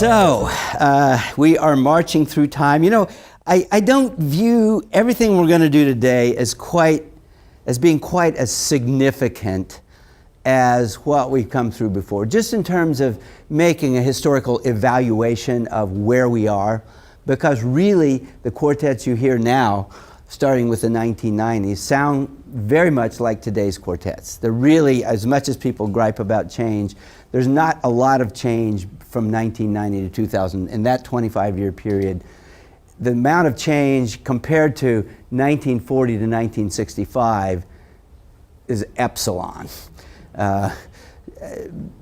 So, we are marching through time. You know, I don't view everything we're going to do today as being quite as significant as what we've come through before, just in terms of making a historical evaluation of where we are, because really the quartets you hear now, starting with the 1990s, sound very much like today's quartets. They're really, as much as people gripe about change, there's not a lot of change from 1990 to 2000 in that 25-year period. The amount of change compared to 1940 to 1965 is epsilon.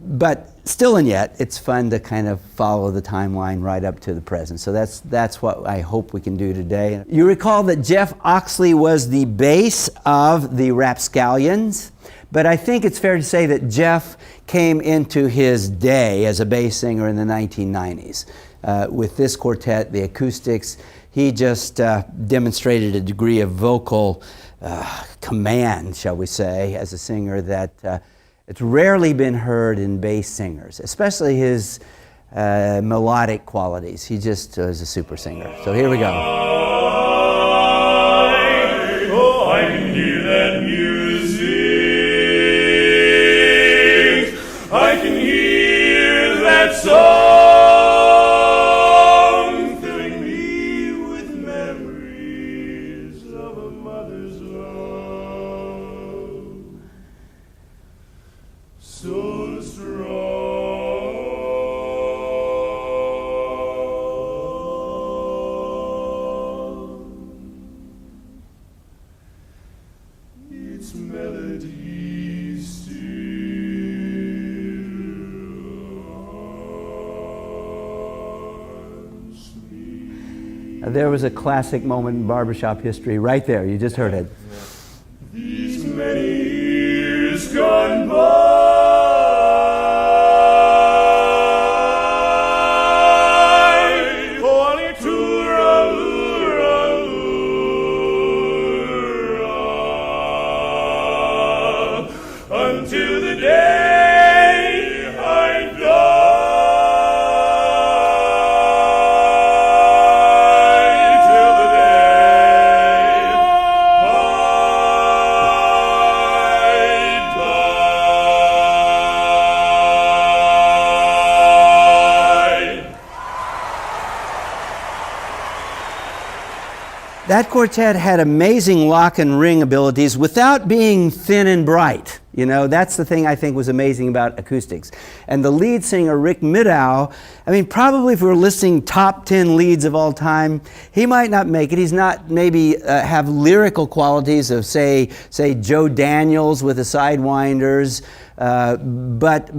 But still and yet, it's fun to kind of follow the timeline right up to the present. So that's what I hope we can do today. You recall that Jeff Oxley was the bass of the Rapscallions, but I think it's fair to say that Jeff came into his day as a bass singer in the 1990s. With this quartet, the acoustics, he just demonstrated a degree of vocal command, shall we say, as a singer that it's rarely been heard in bass singers, especially his melodic qualities. He just is a super singer. So here we go. I can hear that music. I can hear that song, filling me with memories of a mother's love. So strong. Its melody still haunts me. There was a classic moment in barbershop history right there. You just heard it. These many years gone by, only until the day I die, till the day I die. That quartet had amazing lock and ring abilities without being thin and bright. You know, that's the thing I think was amazing about acoustics. And the lead singer, Rick Middow, I mean, probably if we were listing top 10 leads of all time, he might not make it. He's not maybe have lyrical qualities of, say Joe Daniels with the Sidewinders. But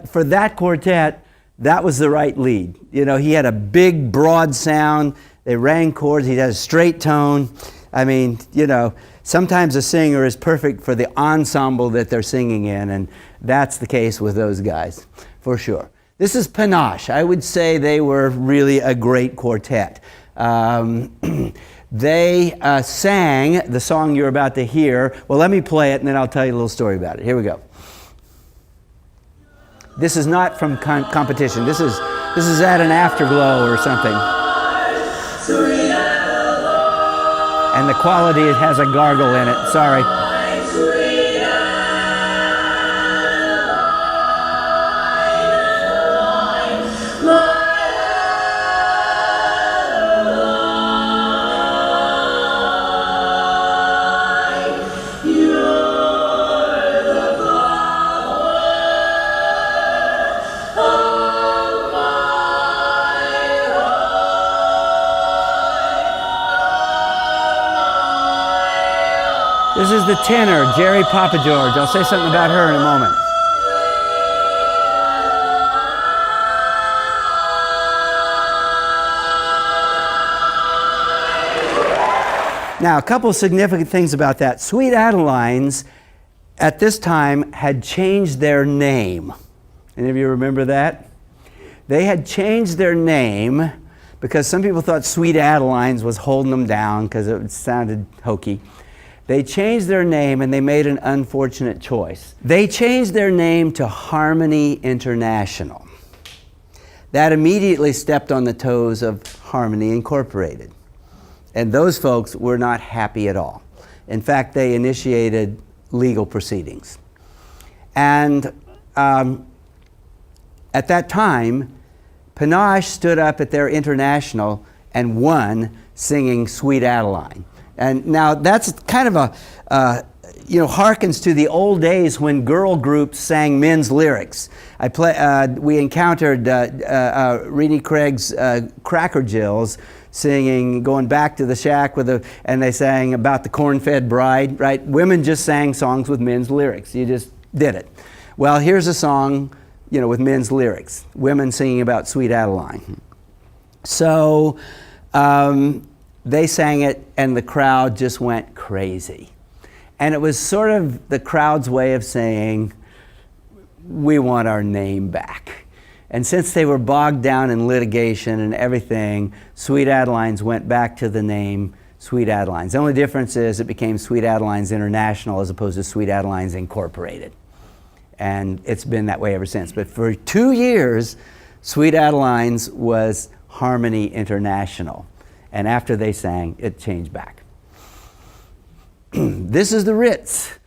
for that quartet, that was the right lead. You know, he had a big, broad sound. They rang chords. He had a straight tone. I mean, you know, sometimes a singer is perfect for the ensemble that they're singing in, and that's the case with those guys, for sure. This is Panache. I would say they were really a great quartet. They sang the song you're about to hear. Well, let me play it, and then I'll tell you a little story about it. Here we go. This is not from competition. This is at an Afterglow or something. And the quality, it has a gargle in it. Sorry. This is the tenor, Jerry Papageorge. I'll say something about her in a moment. Now, a couple of significant things about that. Sweet Adelines, at this time, had changed their name. Any of you remember that? They had changed their name because some people thought Sweet Adelines was holding them down because it sounded hokey. They changed their name and they made an unfortunate choice. They changed their name to Harmony International. That immediately stepped on the toes of Harmony Incorporated. And those folks were not happy at all. In fact, they initiated legal proceedings. And at that time, Panache stood up at their international and won, singing Sweet Adeline. And now that's kind of a, harkens to the old days when girl groups sang men's lyrics. We encountered Renee Craig's Cracker Jills singing, going back to the shack and they sang about the corn-fed bride, right? Women just sang songs with men's lyrics. You just did it. Well, here's a song, with men's lyrics. Women singing about Sweet Adeline. So they sang it and the crowd just went crazy. And it was sort of the crowd's way of saying, we want our name back. And since they were bogged down in litigation and everything, Sweet Adelines went back to the name Sweet Adelines. The only difference is it became Sweet Adelines International as opposed to Sweet Adelines Incorporated. And it's been that way ever since. But for 2 years, Sweet Adelines was Harmony International. And after they sang, it changed back. This is the Ritz.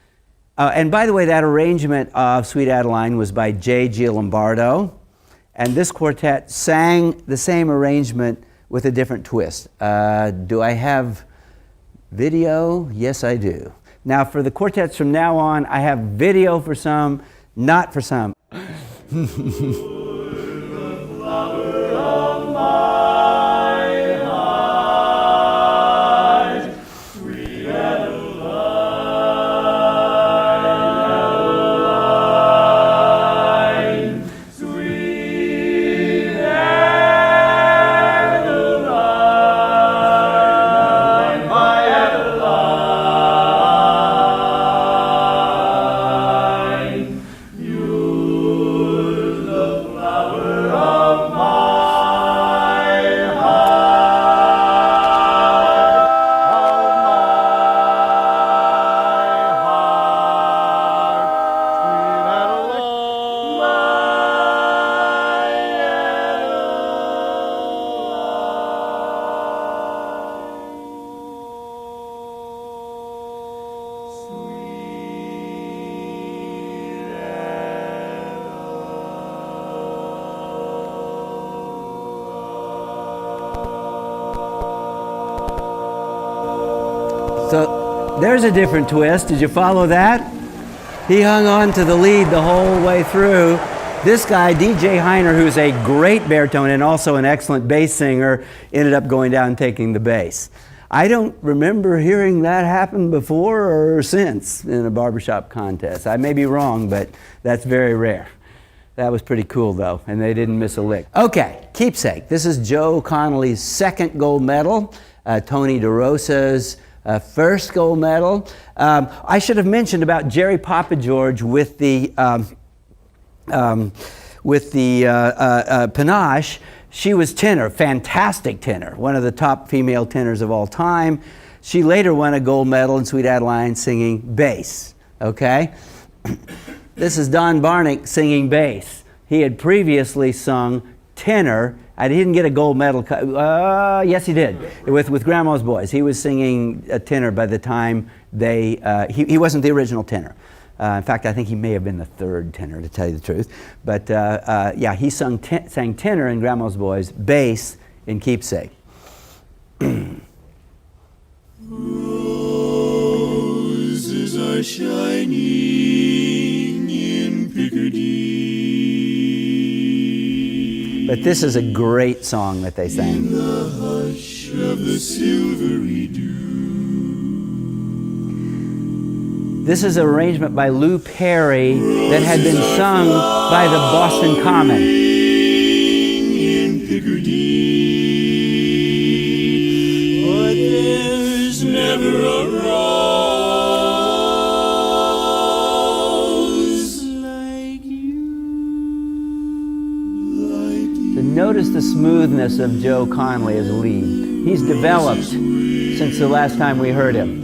And by the way, that arrangement of Sweet Adeline was by J.G. Lombardo. And this quartet sang the same arrangement with a different twist. Do I have video? Yes, I do. Now, for the quartets from now on, I have video for some, not for some. So there's a different twist. Did you follow that? He hung on to the lead the whole way through. This guy, DJ Heiner, who's a great baritone and also an excellent bass singer, ended up going down and taking the bass. I don't remember hearing that happen before or since in a barbershop contest. I may be wrong, but that's very rare. That was pretty cool, though, and they didn't miss a lick. Okay, Keepsake. This is Joe Connolly's second gold medal, Tony DeRosa's first gold medal. I should have mentioned about Jerry Papageorge with the Panache. She was tenor, fantastic tenor, one of the top female tenors of all time. She later won a gold medal in Sweet Adeline singing bass, okay? This is Don Barnick singing bass. He had previously sung tenor. I didn't get a gold medal. Yes, he did, with Grandma's Boys. He was singing a tenor by the time he wasn't the original tenor. In fact, I think he may have been the third tenor, to tell you the truth. But yeah, he sang tenor in Grandma's Boys, bass in Keepsake. Roses are shining in Picardy. But this is a great song that they sang. In the hush of the silvery dew. This is an arrangement by Lou Perry that had been sung by the Boston Common. In Picardy, but there's never a rose like you. So notice the smoothness of Joe Connolly as lead. He's developed since the last time we heard him.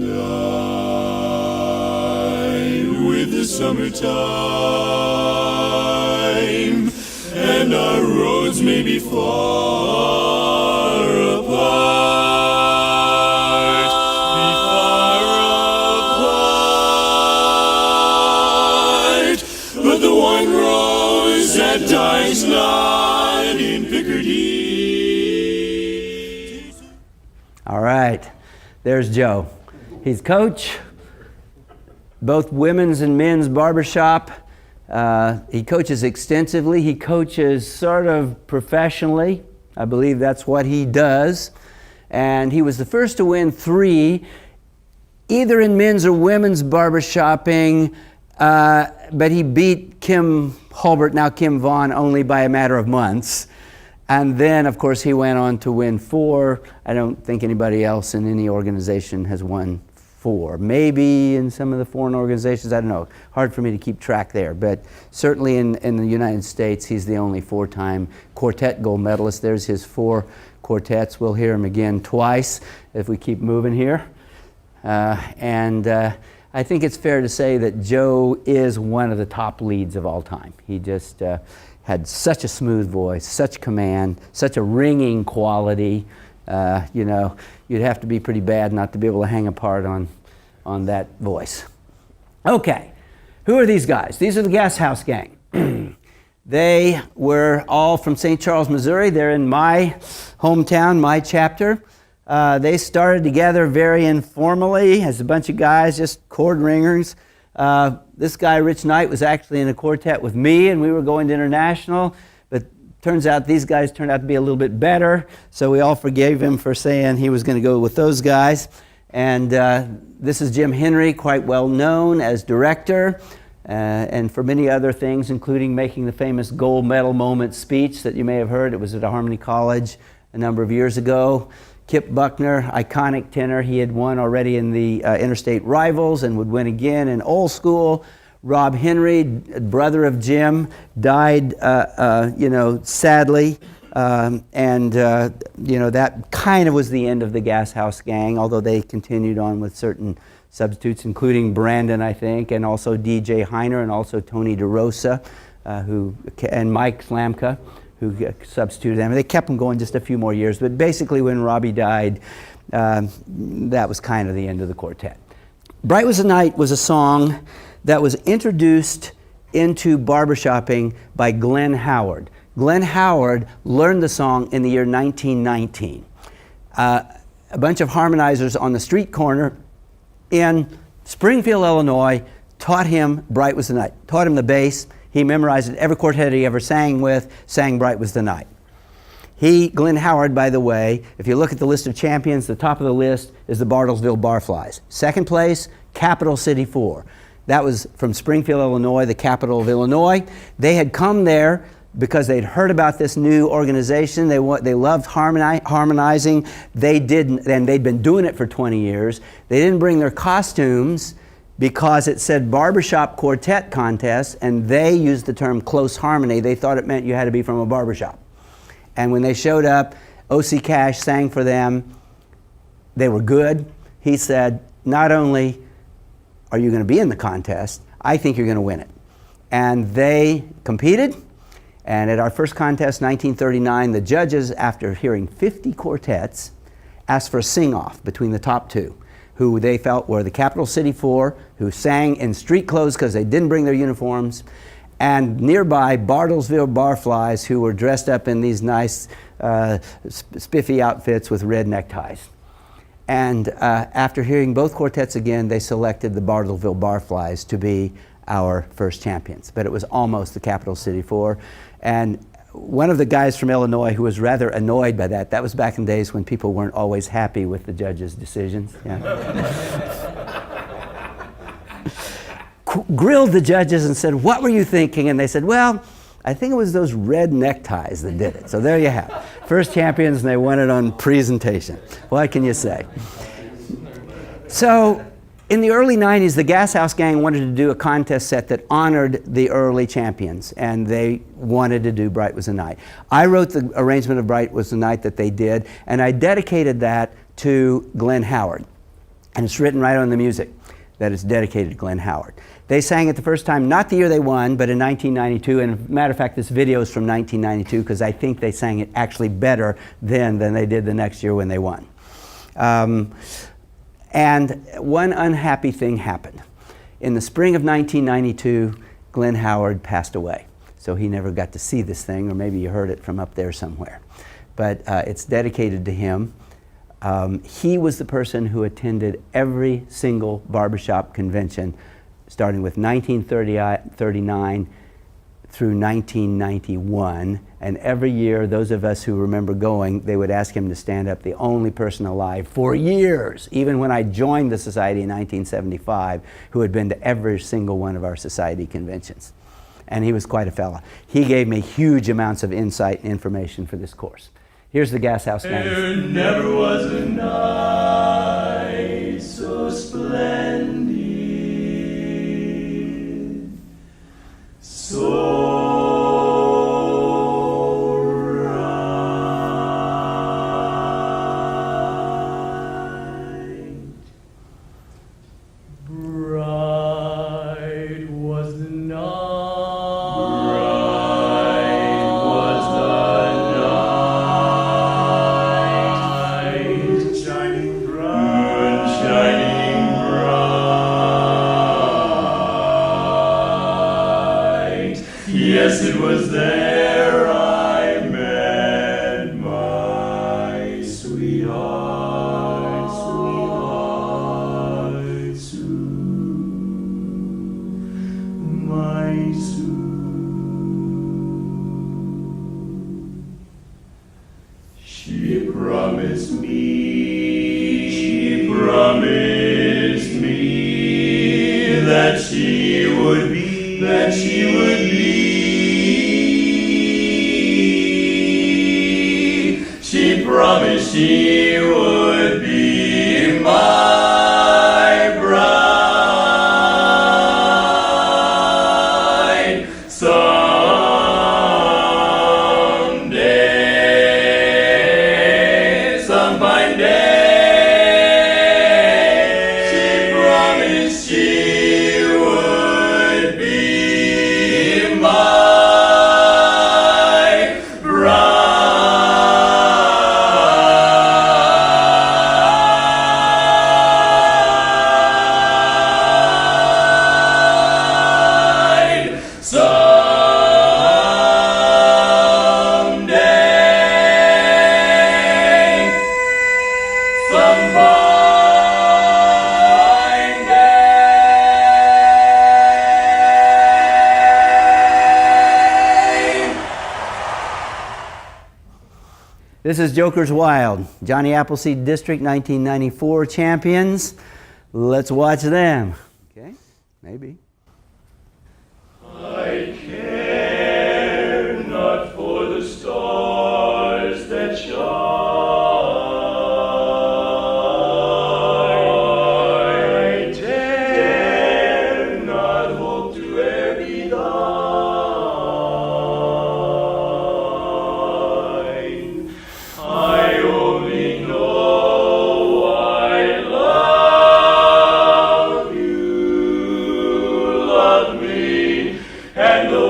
With the summertime and our roads may be far apart, but the one rose that dies not in Picardy. All right, there's Joe. He's coach, both women's and men's barbershop. He coaches extensively. He coaches sort of professionally. I believe that's what he does. And he was the first to win 3, either in men's or women's barbershopping, but he beat Kim Hulbert, now Kim Vaughn, only by a matter of months. And then, of course, he went on to win 4. I don't think anybody else in any organization has won 4. Maybe in some of the foreign organizations, I don't know. Hard for me to keep track there. But certainly in the United States, he's the only 4-time quartet gold medalist. There's his 4 quartets. We'll hear him again twice if we keep moving here. I think it's fair to say that Joe is one of the top leads of all time. He just had such a smooth voice, such command, such a ringing quality. You know, you'd have to be pretty bad not to be able to hang apart on that voice. Okay, who are these guys? These are the Gas House Gang. They were all from St. Charles, Missouri. They're in my hometown, my chapter. They started together very informally as a bunch of guys, just chord ringers. This guy, Rich Knight, was actually in a quartet with me, and we were going to international. But turns out these guys turned out to be a little bit better, so we all forgave him for saying he was going to go with those guys. And this is Jim Henry, quite well known as director, and for many other things, including making the famous gold medal moment speech that you may have heard. It was at a Harmony College a number of years ago. Kip Buckner, iconic tenor. He had won already in the Interstate Rivals and would win again in Old School. Rob Henry, brother of Jim, died, sadly. That kind of was the end of the Gas House Gang, although they continued on with certain substitutes, including Brandon, I think, and also DJ Heiner, and also Tony DeRosa, and Mike Slamka, who substituted them. They kept them going just a few more years, but basically when Robbie died, that was kind of the end of the quartet. Bright Was the Night was a song that was introduced into barbershopping by Glenn Howard. Glenn Howard learned the song in the year 1919. A bunch of harmonizers on the street corner in Springfield, Illinois, taught him Bright Was the Night, taught him the bass. He memorized it. Every quartet he ever sang with sang Bright Was the Night. Glenn Howard, by the way, if you look at the list of champions, the top of the list is the Bartlesville Barflies. Second place, Capital City 4. That was from Springfield, Illinois, the capital of Illinois. They had come there because they'd heard about this new organization. They loved harmonizing. They'd been doing it for 20 years. They didn't bring their costumes because it said Barbershop Quartet Contest, and they used the term close harmony. They thought it meant you had to be from a barbershop. And when they showed up, O.C. Cash sang for them. They were good. He said, not only are you going to be in the contest, I think you're going to win it. And they competed, and at our first contest, 1939, the judges, after hearing 50 quartets, asked for a sing-off between the top 2, who they felt were the Capital City 4, who sang in street clothes because they didn't bring their uniforms, and nearby Bartlesville Barflies, who were dressed up in these nice spiffy outfits with red neckties. And after hearing both quartets again, they selected the Bartlesville Barflies to be our first champions. But it was almost the Capital City 4. And one of the guys from Illinois who was rather annoyed by that was back in days when people weren't always happy with the judges' decisions. Yeah. Grilled the judges and said, what were you thinking? And they said, well, I think it was those red neckties that did it. So there you have it. First champions, and they won it on presentation. What can you say? So in the early 90s, the Gas House Gang wanted to do a contest set that honored the early champions, and they wanted to do Bright Was the Night. I wrote the arrangement of Bright Was the Night that they did, and I dedicated that to Glenn Howard. And it's written right on the music. that it's dedicated to Glenn Howard. They sang it the first time, not the year they won, but in 1992. And as a matter of fact, this video is from 1992 because I think they sang it actually better then than they did the next year when they won. And one unhappy thing happened. In the spring of 1992, Glenn Howard passed away. So he never got to see this thing, or maybe you heard it from up there somewhere. But it's dedicated to him. He was the person who attended every single barbershop convention starting with 1939 through 1991. And every year, those of us who remember going, they would ask him to stand up, the only person alive for years, even when I joined the society in 1975, who had been to every single one of our society conventions. And he was quite a fella. He gave me huge amounts of insight and information for this course. Here's the Gas House Band. There never was a night so splendid, so bright was the night. Bright was the night. Shining bright. Shining bright. Yes, it was there I met my sweetheart, sweetheart, Sue, my Sue. She promised me that she would be, she promised she would be my bride someday, some fine day. She promised she would be my bride someday, some fine day. This is Joker's Wild, Johnny Appleseed District 1994 champions. Let's watch them. Okay, maybe. I care not for the stars that shine. I dare not hope to e'er be thine. I only know I love you, love me, and the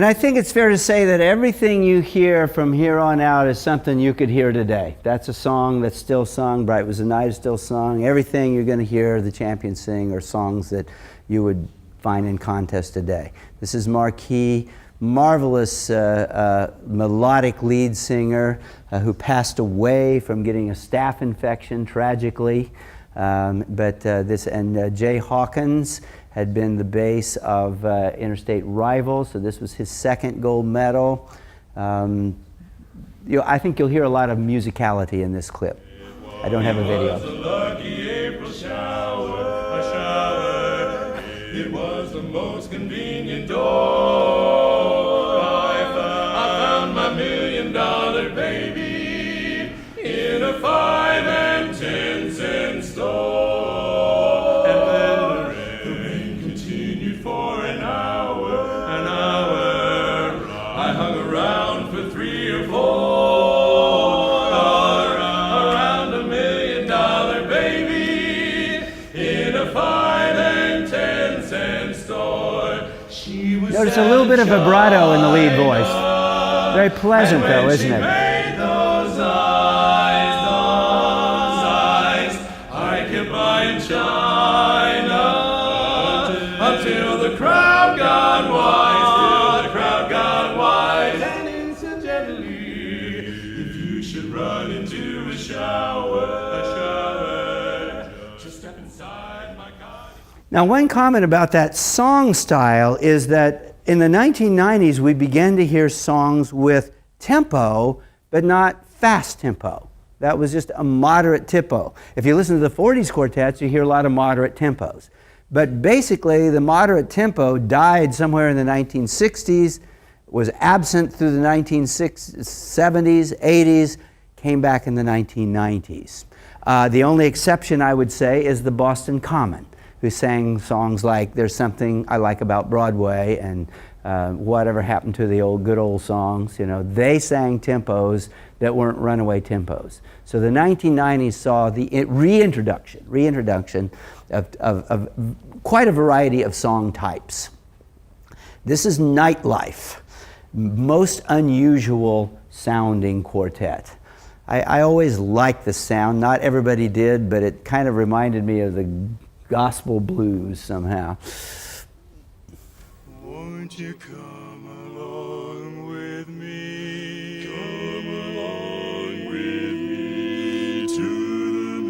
And I think it's fair to say that everything you hear from here on out is something you could hear today. That's a song that's still sung. Bright Was the Night is still sung. Everything you're going to hear the champions sing are songs that you would find in contests today. This is Marquis, marvelous melodic lead singer who passed away from getting a staph infection tragically. Jay Hawkins had been the bass of Interstate Rivals, so this was his second gold medal. I think you'll hear a lot of musicality in this clip. I don't have a video. It was a lucky April shower, a shower. It was the most convenient door. I found my $1 million baby in a 5 and 10 cent store. Notice a little bit of vibrato in the lead voice. Very pleasant though, isn't it? Those eyes, I kept buying China until the crowd got wise, and incidentally, if you should run into a shower, just step inside my car. Now, one comment about that song style is that in the 1990s, we began to hear songs with tempo, but not fast tempo. That was just a moderate tempo. If you listen to the 40s quartets, you hear a lot of moderate tempos. But basically, the moderate tempo died somewhere in the 1960s, was absent through the 1970s, 80s, came back in the 1990s. The only exception, I would say, is the Boston Common, who sang songs like There's Something I Like About Broadway and Whatever Happened to the Good Old Songs. You know, they sang tempos that weren't runaway tempos. So the 1990s saw the reintroduction of quite a variety of song types. This is Nightlife, most unusual sounding quartet. I always liked the sound. Not everybody did, but it kind of reminded me of the gospel blues somehow. Won't you come along with me? Come along with me to the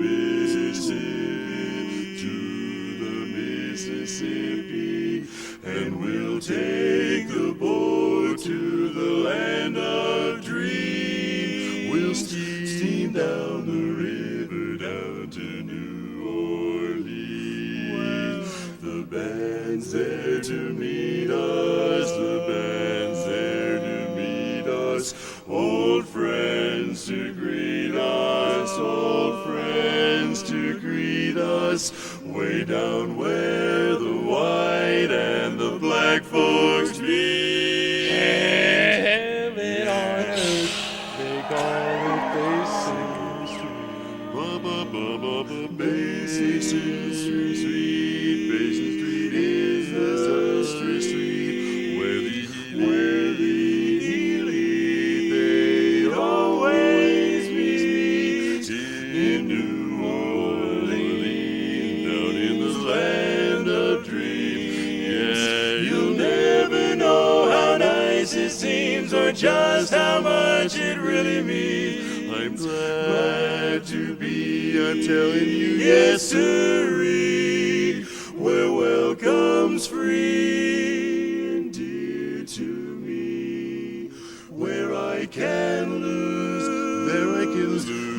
Mississippi, and we'll take the boat to the land of dreams. We'll steam down the river down to New Orleans. The band's there to meet us, the band's there to meet us, old friends to greet us, old friends to greet us, way down where the white and the black folks meet. Heaven on earth, they call it Basin Street. Basin Street is the street where the elite, they always meet in New Orleans, down in the land of dreams. Yeah, you'll never know how nice it seems or just how much it really means. I'm glad to be, I'm telling you, yes sirree, where welcome's free and dear to me, where I can lose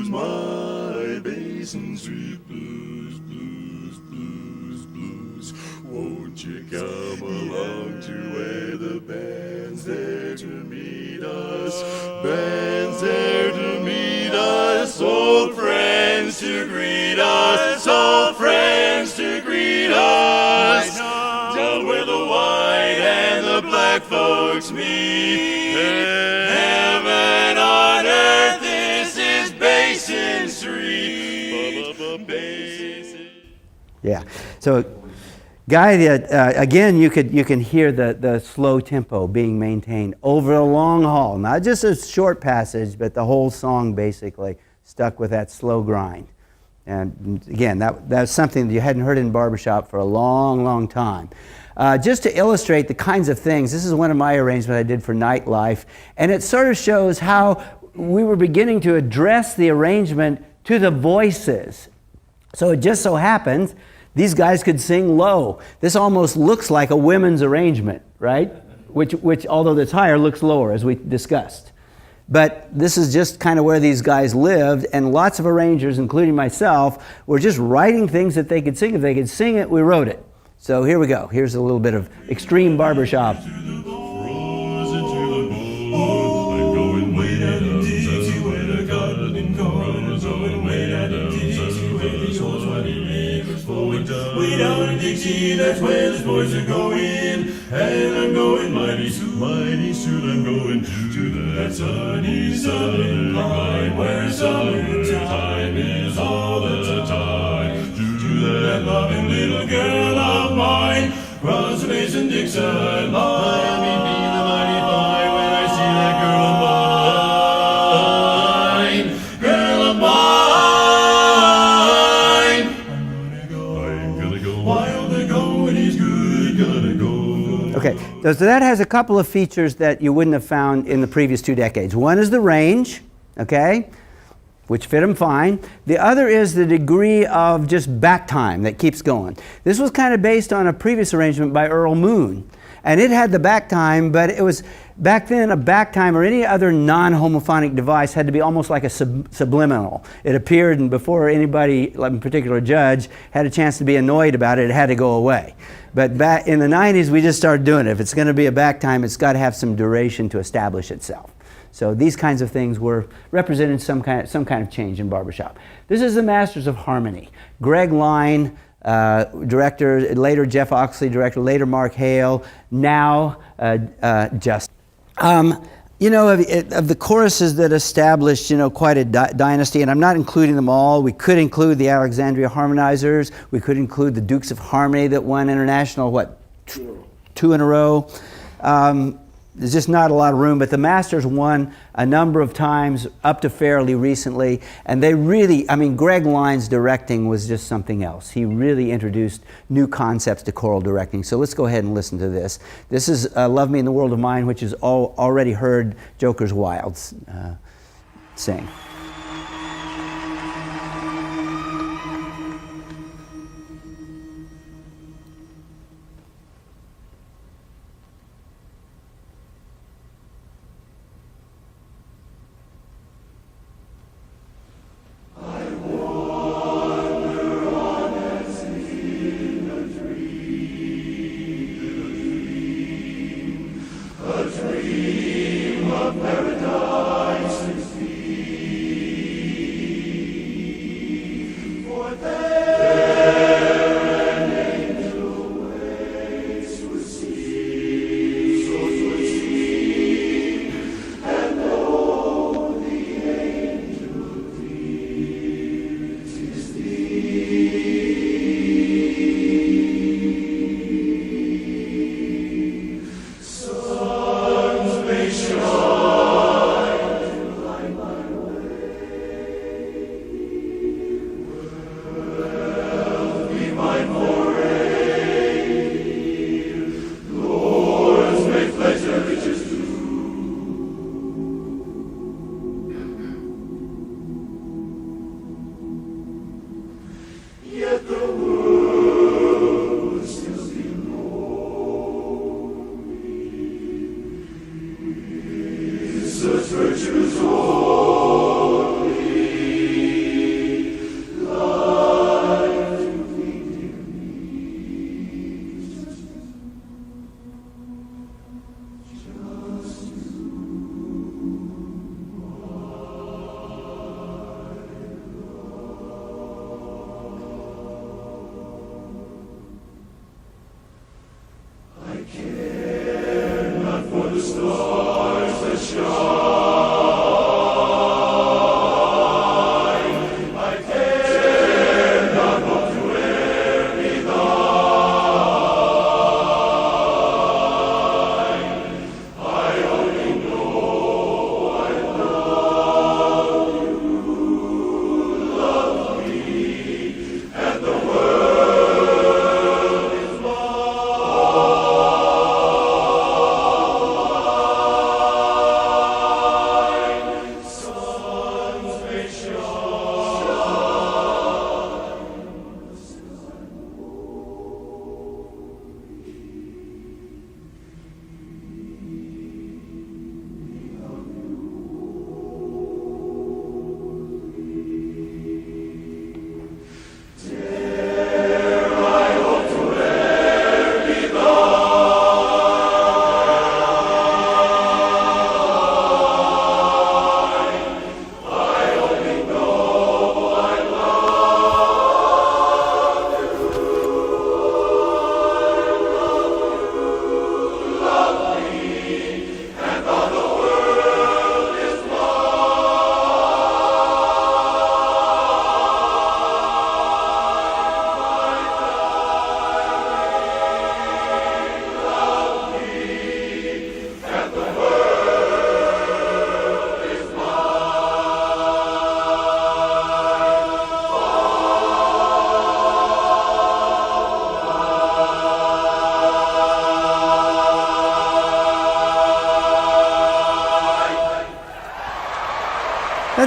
my Basin Street blues, blues, blues, blues. Won't you come along to where the band's there to meet us, band's there to meet us, old friends to greet us, old friends to greet us, down where the white and the black folks meet. Heaven on earth, this is Basin Street. Yeah, so Guy that, again, you can hear the slow tempo being maintained over a long haul. Not just a short passage, but the whole song basically stuck with that slow grind. And again, that's something that you hadn't heard in Barbershop for a long, long time. Just to illustrate the kinds of things, this is one of my arrangements I did for Nightlife, and it sort of shows how we were beginning to address the arrangement to the voices. So it just so happens these guys could sing low. This almost looks like a women's arrangement, right? Which although it's higher, looks lower, as we discussed. But this is just kind of where these guys lived, and lots of arrangers, including myself, were just writing things that they could sing. If they could sing it, we wrote it. So here we go. Here's a little bit of extreme Barbershop. Way down in Dixie, that's where the boys are going. And I'm going mighty soon I'm going to that sunny southern line where summertime is all the time. To that loving little girl of mine, Crossroads and Dixon line. I may be the mighty fine when I see that girl of mine. Girl of mine. Okay, so that has a couple of features that you wouldn't have found in the previous 2 decades. One is the range, okay, which fit them fine. The other is the degree of just back time that keeps going. This was kind of based on a previous arrangement by Earl Moon, and it had the back time, but it was, back then, a back time or any other non-homophonic device had to be almost like a subliminal. It appeared, and before anybody, like in particular judge, had a chance to be annoyed about it, it had to go away. But back in the 90s, we just started doing it. If it's going to be a back time, it's got to have some duration to establish itself. So these kinds of things were represented some kind of change in Barbershop. This is the Masters of Harmony. Greg Line, director, later Jeff Oxley, director, later Mark Hale, now Just. You know, of the choruses that established, you know, quite a dynasty, and I'm not including them all. We could include the Alexandria Harmonizers. We could include the Dukes of Harmony that won international, what, 2 in a row. There's just not a lot of room, but the Masters won a number of times up to fairly recently, and they really, I mean, Greg Line's directing was just something else. He really introduced new concepts to choral directing. So let's go ahead and listen to this. This is Love Me in the World of Mine, which is already heard Joker's Wilds sing. Paradise 16.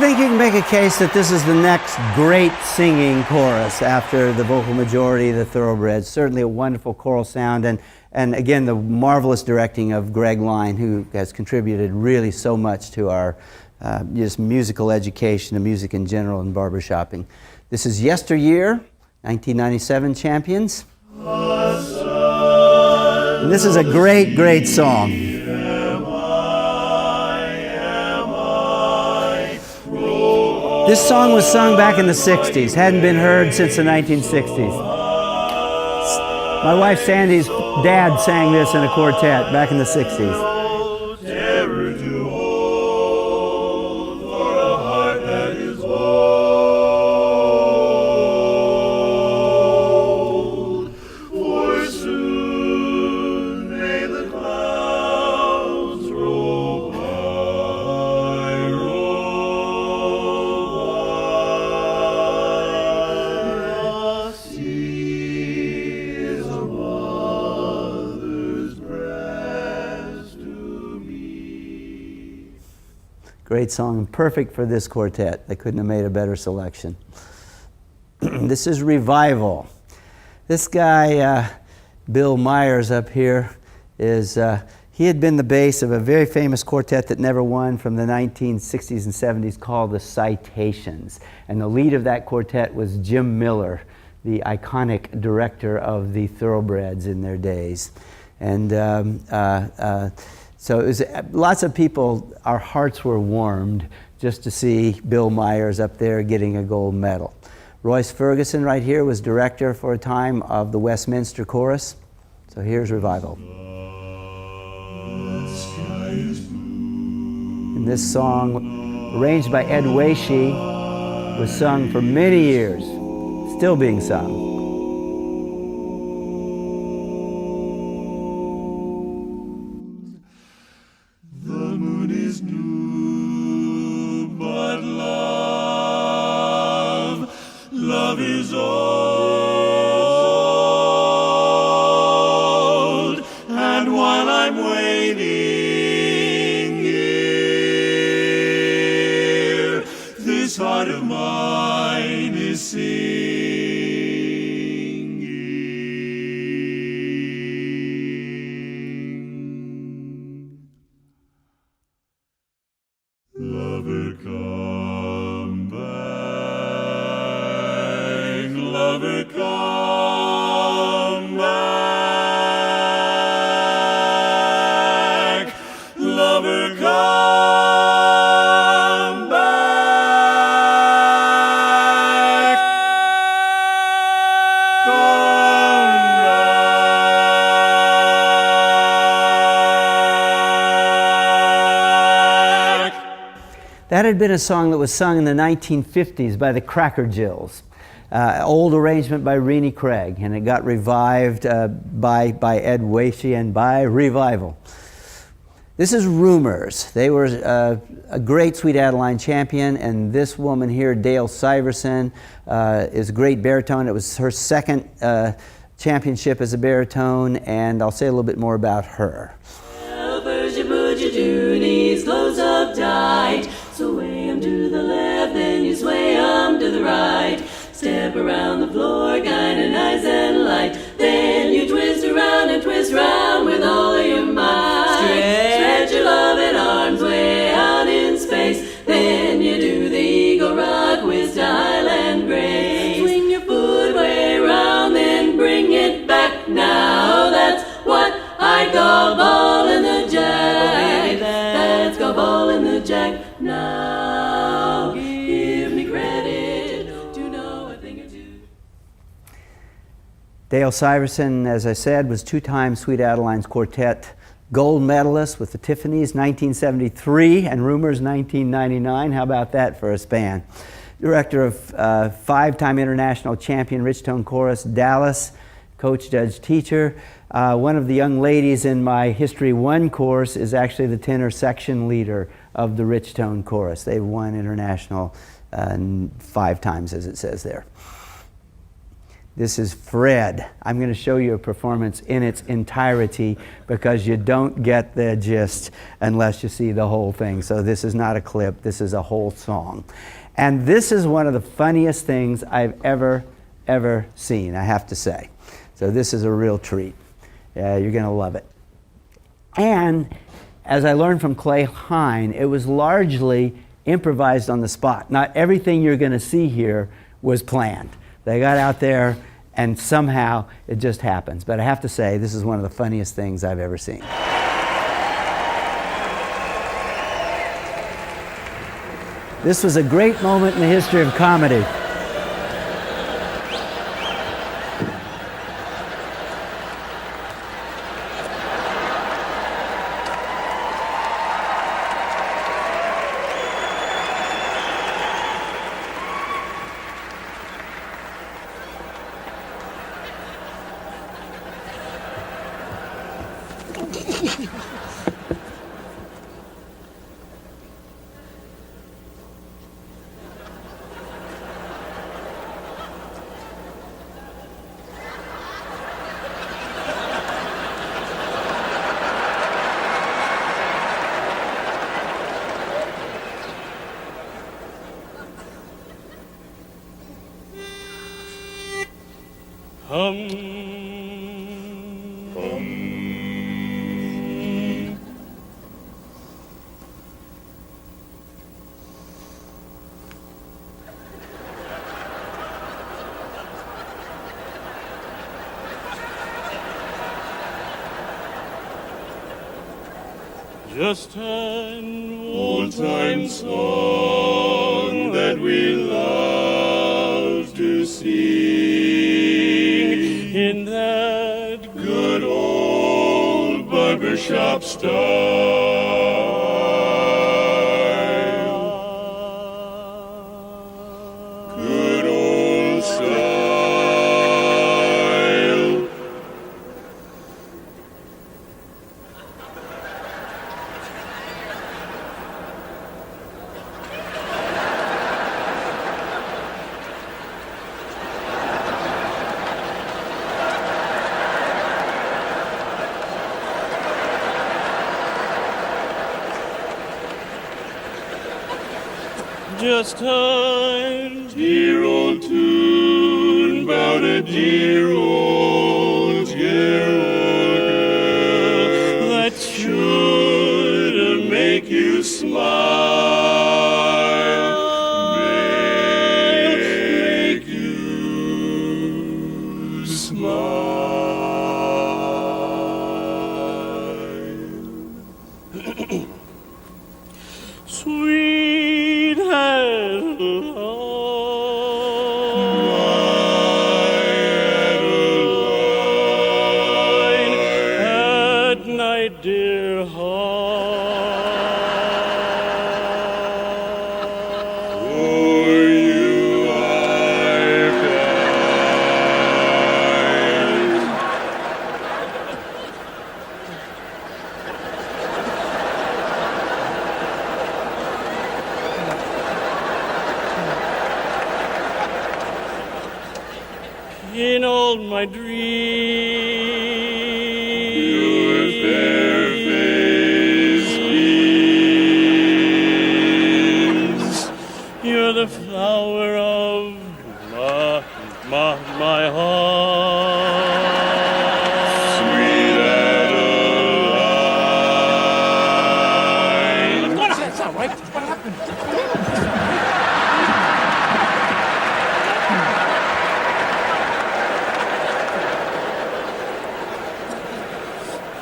think you can make a case that this is the next great singing chorus after the vocal majority of the Thoroughbreds. Certainly a wonderful choral sound, and again, the marvelous directing of Greg Line, who has contributed really so much to our just musical education and music in general and barbershopping. This is Yesteryear, 1997 champions. And this is a great, great song. This song was sung back in the 60s, hadn't been heard since the 1960s. My wife Sandy's dad sang this in a quartet back in the 60s. Great song, perfect for this quartet. They couldn't have made a better selection. This is Revival. This guy, Bill Myers up here, he had been the bass of a very famous quartet that never won from the 1960s and 70s called the Citations. And the lead of that quartet was Jim Miller, the iconic director of the Thoroughbreds in their days. And so it was, lots of people, our hearts were warmed just to see Bill Myers up there getting a gold medal. Royce Ferguson right here was director for a time of the Westminster Chorus. So here's Revival. And this song, arranged by Ed Waishi, was sung for many years, still being sung. Love is old, and while I'm waiting here, this heart of mine is singing. Lover, come back. Lover, come back. Lover, come back. Come back. That had been a song that was sung in the 1950s by the Cracker Jills. Old arrangement by Renee Craig, and it got revived by Ed Waishi and by Revival. This is Rumors. They were a great Sweet Adeline champion, and this woman here, Dale Syverson, is a great baritone. It was her second championship as a baritone, and I'll say a little bit more about her. Close up tight. Sway 'em to the left, then you sway 'em to the right. Step around the floor, kinda nice and light. Then you twist around and twist round with all of your might. Stretch your loving arms way out in space. Then you do the eagle rock with style and grace. Swing your foot way round, then bring it back. Now that's what I call ball in the jack. That's called ball in the jack. Now give me credit to know a thing or two. Dale Syverson, as I said, was two-time Sweet Adeline's Quartet gold medalist with the Tiffany's 1973 and Rumors 1999. How about that for a span? Director of five-time international champion Richtone Chorus, Dallas, coach, judge, teacher. One of the young ladies in my History 1 course is actually the tenor section leader of the Richtone Chorus. They've won international 5 times, as it says there. This is Fred. I'm going to show you a performance in its entirety because you don't get the gist unless you see the whole thing. So this is not a clip, this is a whole song. And this is one of the funniest things I've ever seen, I have to say. So this is a real treat. You're going to love it. And as I learned from Clay Hine, it was largely improvised on the spot. Not everything you're going to see here was planned. They got out there and somehow it just happens. But I have to say, this is one of the funniest things I've ever seen. This was a great moment in the history of comedy. Just an old-time song that we love to sing in that good old barbershop style. Good old style. Just a dear old tune about a dear old girl that should make you smile, make you smile. Sweet Adeline, at night, dear heart, for you I've died. In all my dreams, your fair face beams. You're the flower of my heart. Sweet Adeline. That's all right. What happened?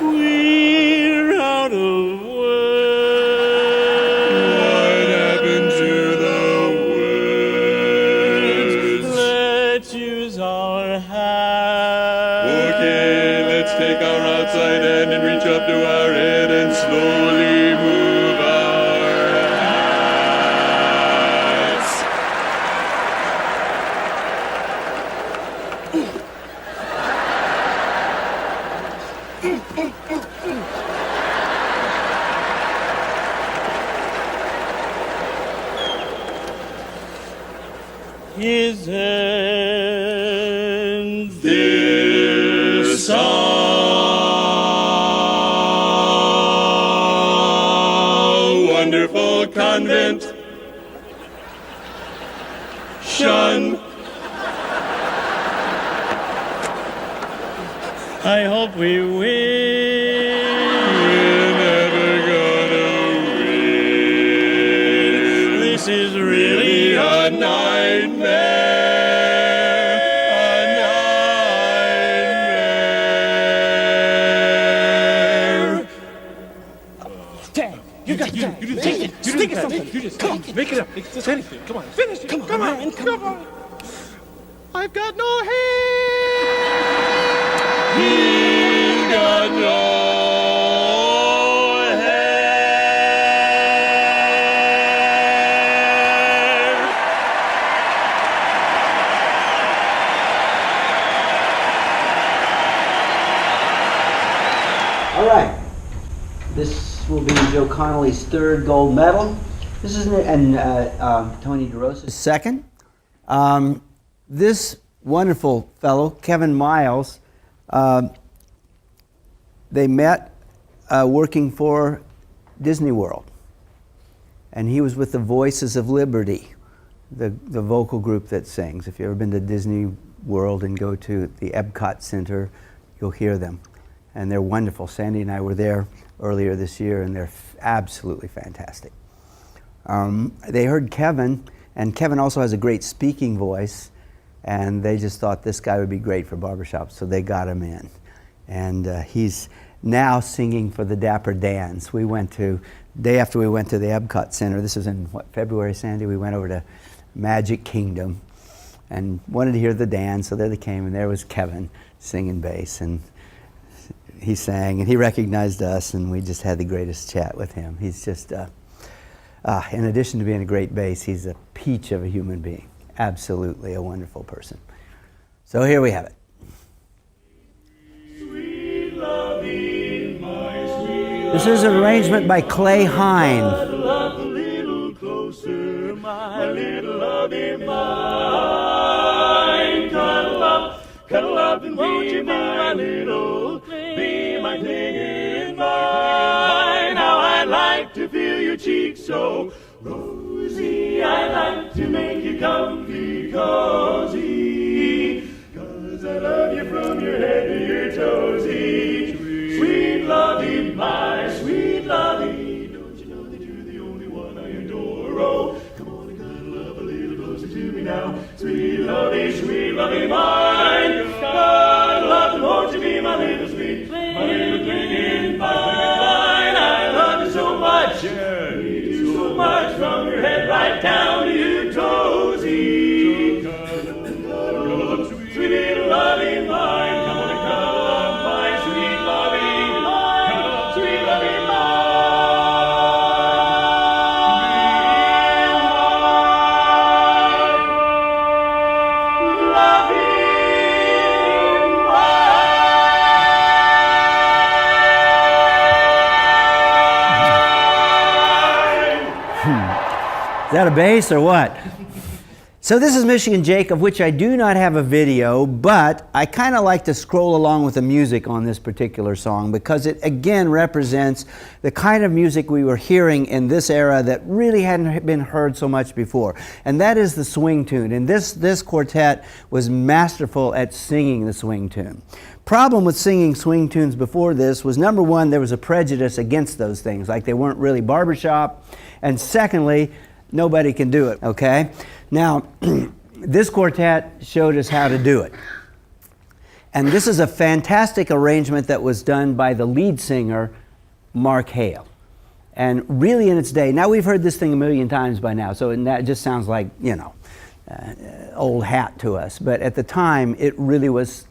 We're out of words. What happened to the words? Let's use our hands. Okay, let's take our outside hand and reach up to our head and slowly move our hats. His end convent. Shun. I hope we win. We're never gonna win. This is really A nightmare. A nightmare. Dad, you got that. You take it. Think of something. You just come on, make it up. Just anything. Come on, finish it. Come on, come on. I've got no hair. He's got no hair. All right. This will be Joe Connolly's third gold medal. This is Tony DeRosa's second. This wonderful fellow, Kevin Miles, they met working for Disney World. And he was with the Voices of Liberty, the vocal group that sings. If you've ever been to Disney World and go to the Epcot Center, you'll hear them. And they're wonderful. Sandy and I were there earlier this year, and they're absolutely fantastic. They heard Kevin, and Kevin also has a great speaking voice, and they just thought this guy would be great for Barbershop, so they got him in. And he's now singing for the Dapper Dans. We went to, day after we went to the Epcot Center, this was in February, Sandy, we went over to Magic Kingdom and wanted to hear the Dans, so there they came, and there was Kevin singing bass, and he sang, and he recognized us, and we just had the greatest chat with him. He's just, in addition to being a great bass, he's a peach of a human being. Absolutely a wonderful person. So here we have it. Sweet loving, my sweet This is an arrangement by Clay Hine. love, a little closer, my little loving mine. Cuddle up, and won't you be my little, be my clinging vine? How I'd like to feel your cheeks so rosy. I'd like to make you comfy, cozy. 'Cause I love you from your head to your toesy. Sweet lovey, my sweet lovey. Don't you know that you're the only one I adore? Oh, come on and cuddle up a little closer to me now. Sweet lovey mine. Cuddle up and won't you be my little sweet, my little clinging vine? I love you so much, need you so much, from your head right down to your toesy. Cuddle up, sweet little loving mine. Come on and cuddle up, my sweet loving mine. Cuddle up, sweet loving Is that a bass or what? So this is Michigan Jake, of which I do not have a video, but I kind of like to scroll along with the music on this particular song because it again represents the kind of music we were hearing in this era that really hadn't been heard so much before. And that is the swing tune. And this quartet was masterful at singing the swing tune. Problem with singing swing tunes before this was, number one, there was a prejudice against those things, like they weren't really barbershop. And secondly, nobody can do it, okay? Now, this quartet showed us how to do it. And this is a fantastic arrangement that was done by the lead singer, Mark Hale. And really in its day, now we've heard this thing a million times by now, so that just sounds like, you know, old hat to us. But at the time, it really was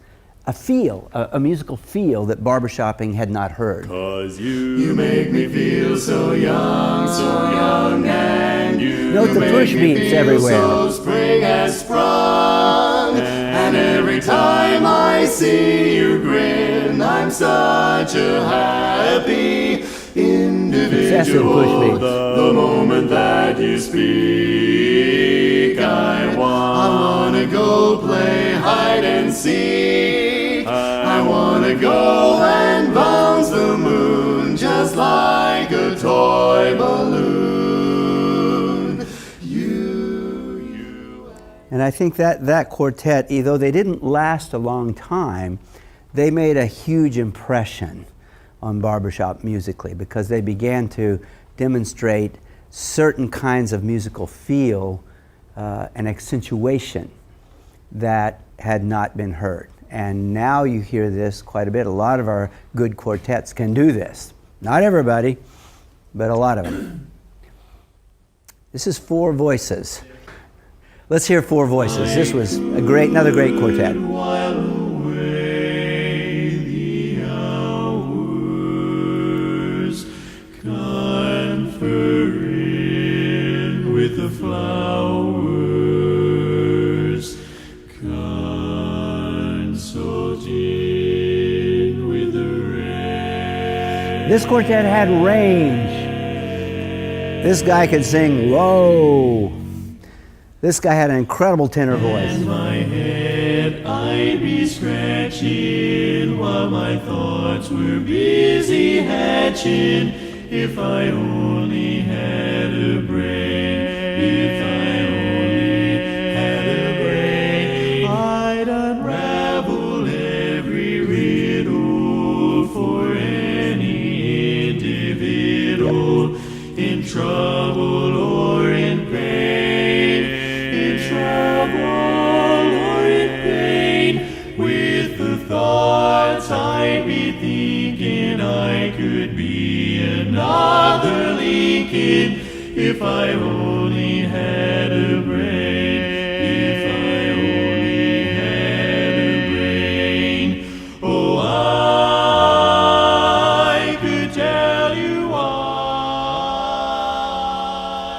a feel, a musical feel that barbershopping had not heard. 'Cause you make me feel so young, and you Note the make push me beats feel everywhere. so spring has sprung, and every time I see you grin, I'm such a happy Excessive push individual. beats. The moment that you speak, I wanna go play hide and seek. I wanna go and bounce the moon just like a toy balloon. And I think that quartet, though they didn't last a long time, they made a huge impression on Barbershop musically because they began to demonstrate certain kinds of musical feel and accentuation that had not been heard. And now you hear this quite a bit. A lot of our good quartets can do this. Not everybody, but a lot of them. This is Four Voices. Let's hear Four Voices. This was another great quartet. While away the hours, conferring with the flowers, consulting with the rain. This quartet had range. This guy could sing low. This guy had an incredible tenor voice. In my head I'd be scratching while my thoughts were busy hatching. If I only had a brain, if I only had a brain, I'd unravel every riddle for any individual in trouble or in pain, in trouble or in pain. With the thoughts I'd be thinking I could be another Lincoln if I only had a brain, if I only had a brain. Oh, I could tell you why.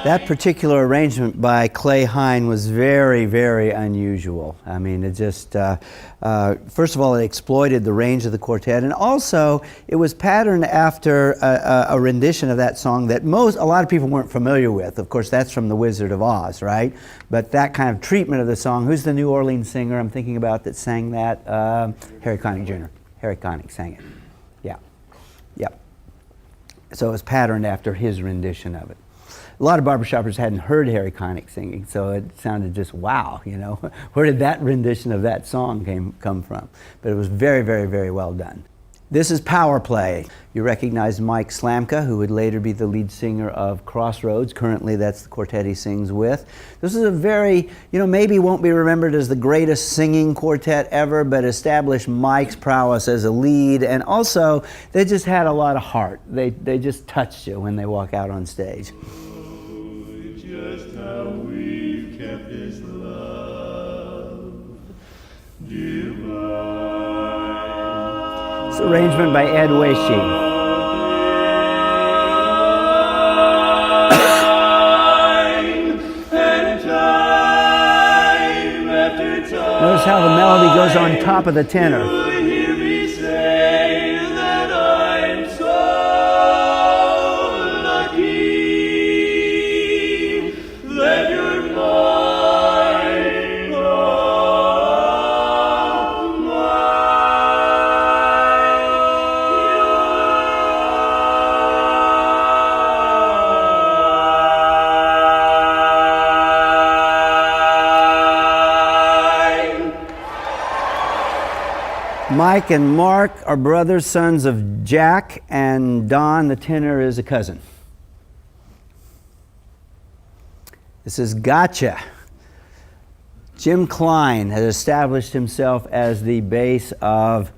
That particular arrangement by Clay Hine was very, very unusual. I mean, it just, first of all, it exploited the range of the quartet, and also it was patterned after a rendition of that song that a lot of people weren't familiar with. Of course, that's from The Wizard of Oz, right? But that kind of treatment of the song, who's the New Orleans singer I'm thinking about that sang that? Harry Connick Jr. Harry Connick sang it. Yeah. So it was patterned after his rendition of it. A lot of barbershoppers hadn't heard Harry Connick singing, so it sounded just wow, you know. Where did that rendition of that song come from? But it was very, very, very well done. This is Power Play. You recognize Mike Slamka, who would later be the lead singer of Crossroads. Currently, that's the quartet he sings with. This is a very, maybe won't be remembered as the greatest singing quartet ever, but established Mike's prowess as a lead, and also they just had a lot of heart. They just touched you when they walk out on stage. Just how we've kept this love divine. It's arrangement by Ed Waishi. Notice how the melody goes on top of the tenor. Hear me say that I'm so lucky. That you're mine, oh, mine. Mike and Mark are brothers, sons of Jack, and Don, the tenor, is a cousin. This is Gotcha. Jim Klein has established himself as the bass of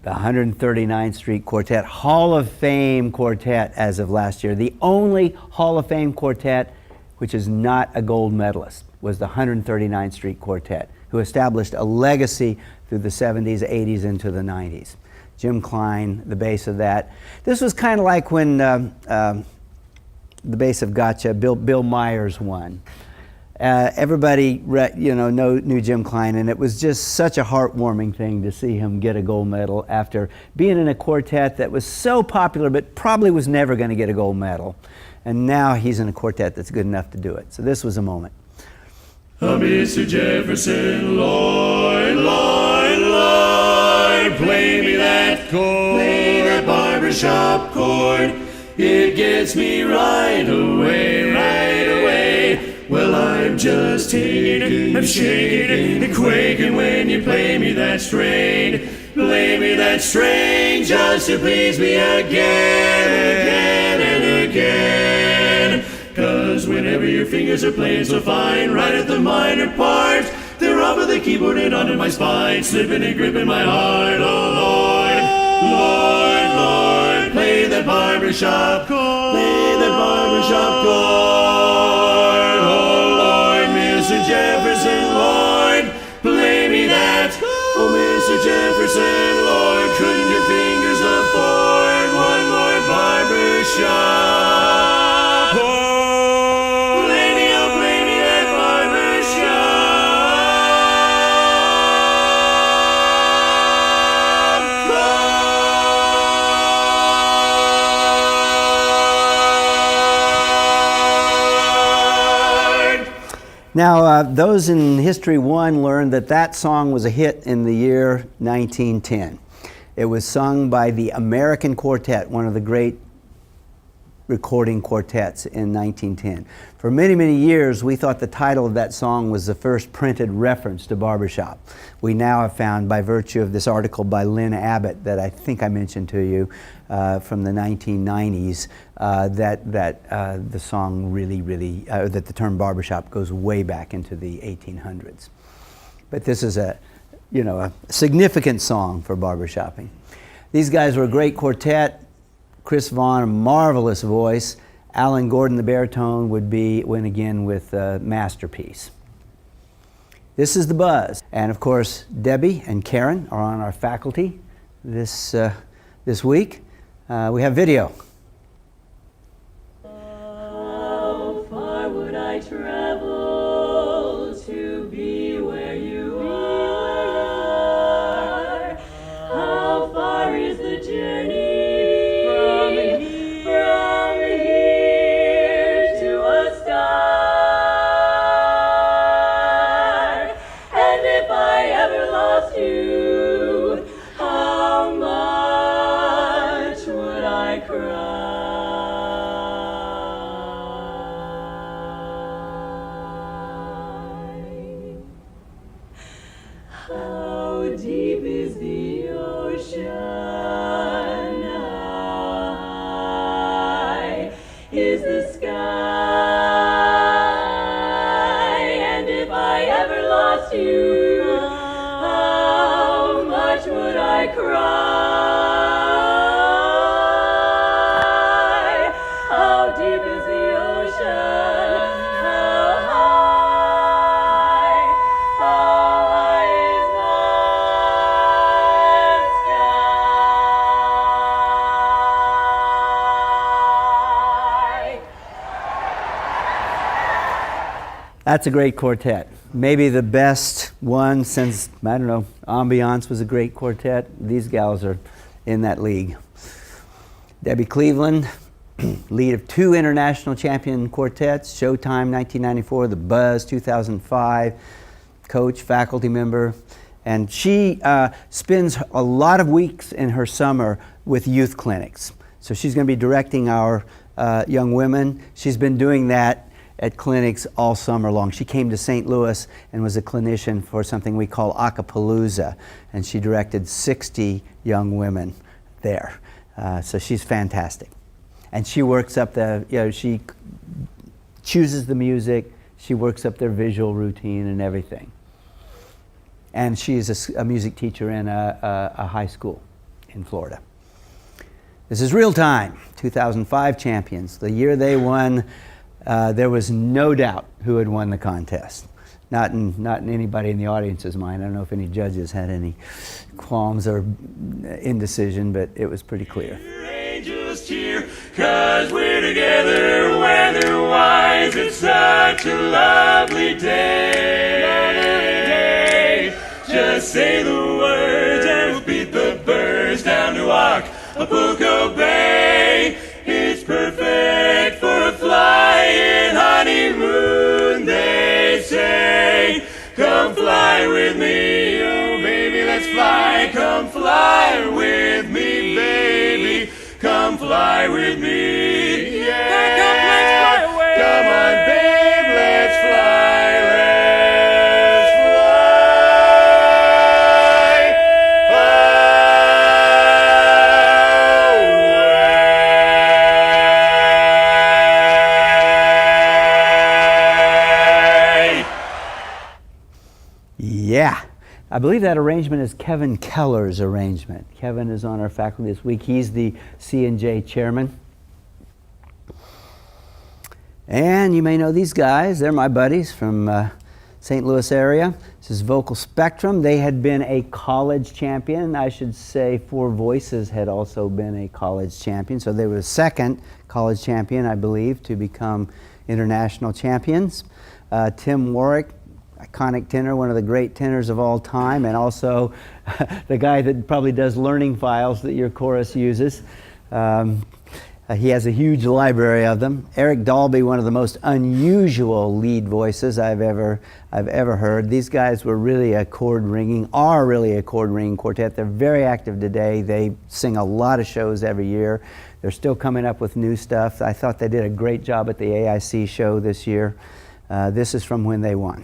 the 139th Street Quartet, Hall of Fame quartet as of last year. The only Hall of Fame quartet which is not a gold medalist was the 139th Street Quartet, who established a legacy through the 70s, 80s, into the 90s. Jim Klein, the bass of that. This was kind of like when the bass of Gotcha, Bill Myers won. Everybody knew Jim Klein, and it was just such a heartwarming thing to see him get a gold medal after being in a quartet that was so popular but probably was never going to get a gold medal. And now he's in a quartet that's good enough to do it. So this was a moment. Mr. Jefferson, Lord, Lord, Lord, play me that chord, play that barbershop chord. It gets me right away, right away. Well, I'm just taking, I'm shaking and quaking when you play me that strain. Play me that strain just to please me again and again. 'Cause whenever your fingers are playing so fine, right at the minor part, they're off of the keyboard and onto my spine, slipping and gripping my heart. Oh Lord, Lord, Lord, play that barbershop chord, play that barbershop chord. Oh Lord, Mr. Jefferson, Lord, play me that. Oh Mr. Jefferson, Lord, couldn't your fingers afford one more barbershop? Play me, oh play me that barbershop. Now, those in History 1 learned that that song was a hit in the year 1910. It was sung by the American Quartet, one of the great recording quartets in 1910. For many, many years, we thought the title of that song was the first printed reference to barbershop. We now have found, by virtue of this article by Lynn Abbott that I think I mentioned to you from the 1990s, that the song that the term barbershop goes way back into the 1800s. But this is a significant song for barbershopping. These guys were a great quartet. Chris Vaughn, a marvelous voice. Alan Gordon, the baritone, would win again with Masterpiece. This is The Buzz. And of course, Debbie and Karen are on our faculty this week. We have video. How far would I travel to be where you are? How far is the journey? That's a great quartet. Maybe the best one since, I don't know, Ambiance was a great quartet. These gals are in that league. Debbie Cleveland, lead of 2 international champion quartets, Showtime 1994, The Buzz 2005, coach, faculty member. And she spends a lot of weeks in her summer with youth clinics. So she's going to be directing our young women. She's been doing that at clinics all summer long. She came to St. Louis and was a clinician for something we call Acapalooza, and she directed 60 young women there. So she's fantastic. And she works up she chooses the music, she works up their visual routine and everything. And she's a music teacher in a high school in Florida. This is Real Time, 2005 champions. The year they won, there was no doubt who had won the contest. Not in anybody in the audience's mind. I don't know if any judges had any qualms or indecision, but it was pretty clear. Angels cheer, 'cause we're together weather-wise. It's such a lovely day. Just say the words and we'll beat the birds down to Acapulco Bay. It's perfect for a flying honeymoon, they say. Come fly with me, oh baby, let's fly. Come fly with me, baby. Come fly with me, yeah. Come on, babe, let's fly. Yeah, I believe that arrangement is Kevin Keller's arrangement. Kevin is on our faculty this week. He's the C&J chairman. And you may know these guys. They're my buddies from St. Louis area. This is Vocal Spectrum. They had been a college champion. I should say Four Voices had also been a college champion. So they were the second college champion, I believe, to become international champions. Tim Warwick, iconic tenor, one of the great tenors of all time, and also the guy that probably does learning files that your chorus uses. He has a huge library of them. Eric Dalby, one of the most unusual lead voices I've ever heard. These guys were really a chord ringing quartet. They're very active today. They sing a lot of shows every year. They're still coming up with new stuff. I thought they did a great job at the AIC show this year. This is from when they won.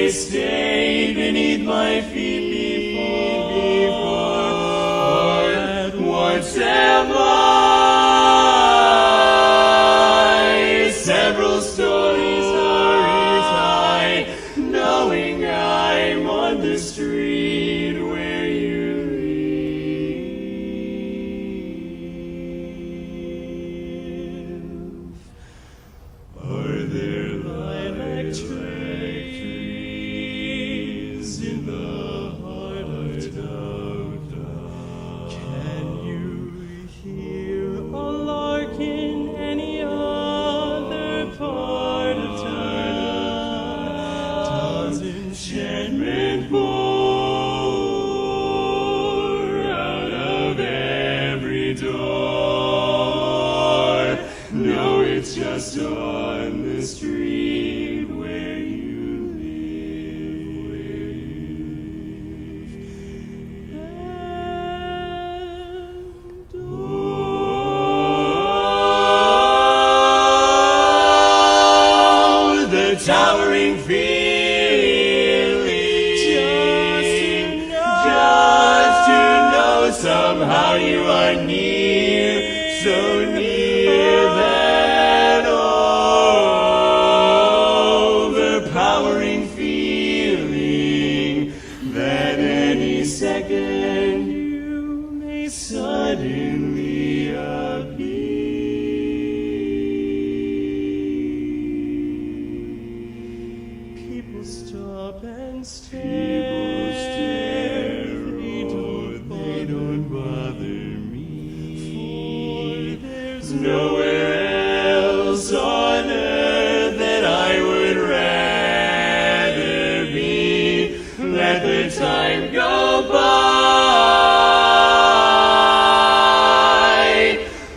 Stay beneath my feet before. Once am I several stories high, knowing I'm on the street where you live. Are there lilac trees in the heart of Downtown? Can you hear a lark in any other part of town? Does enchantment pour out of every door? No, it's just on the street where you live. And oh, the towering feeling, just to know somehow you are near, so near that overpowering feeling that any second you may suddenly appear. People stop and stare. They don't bother me. For there's nowhere else on earth that I would rather be. Let the time go by.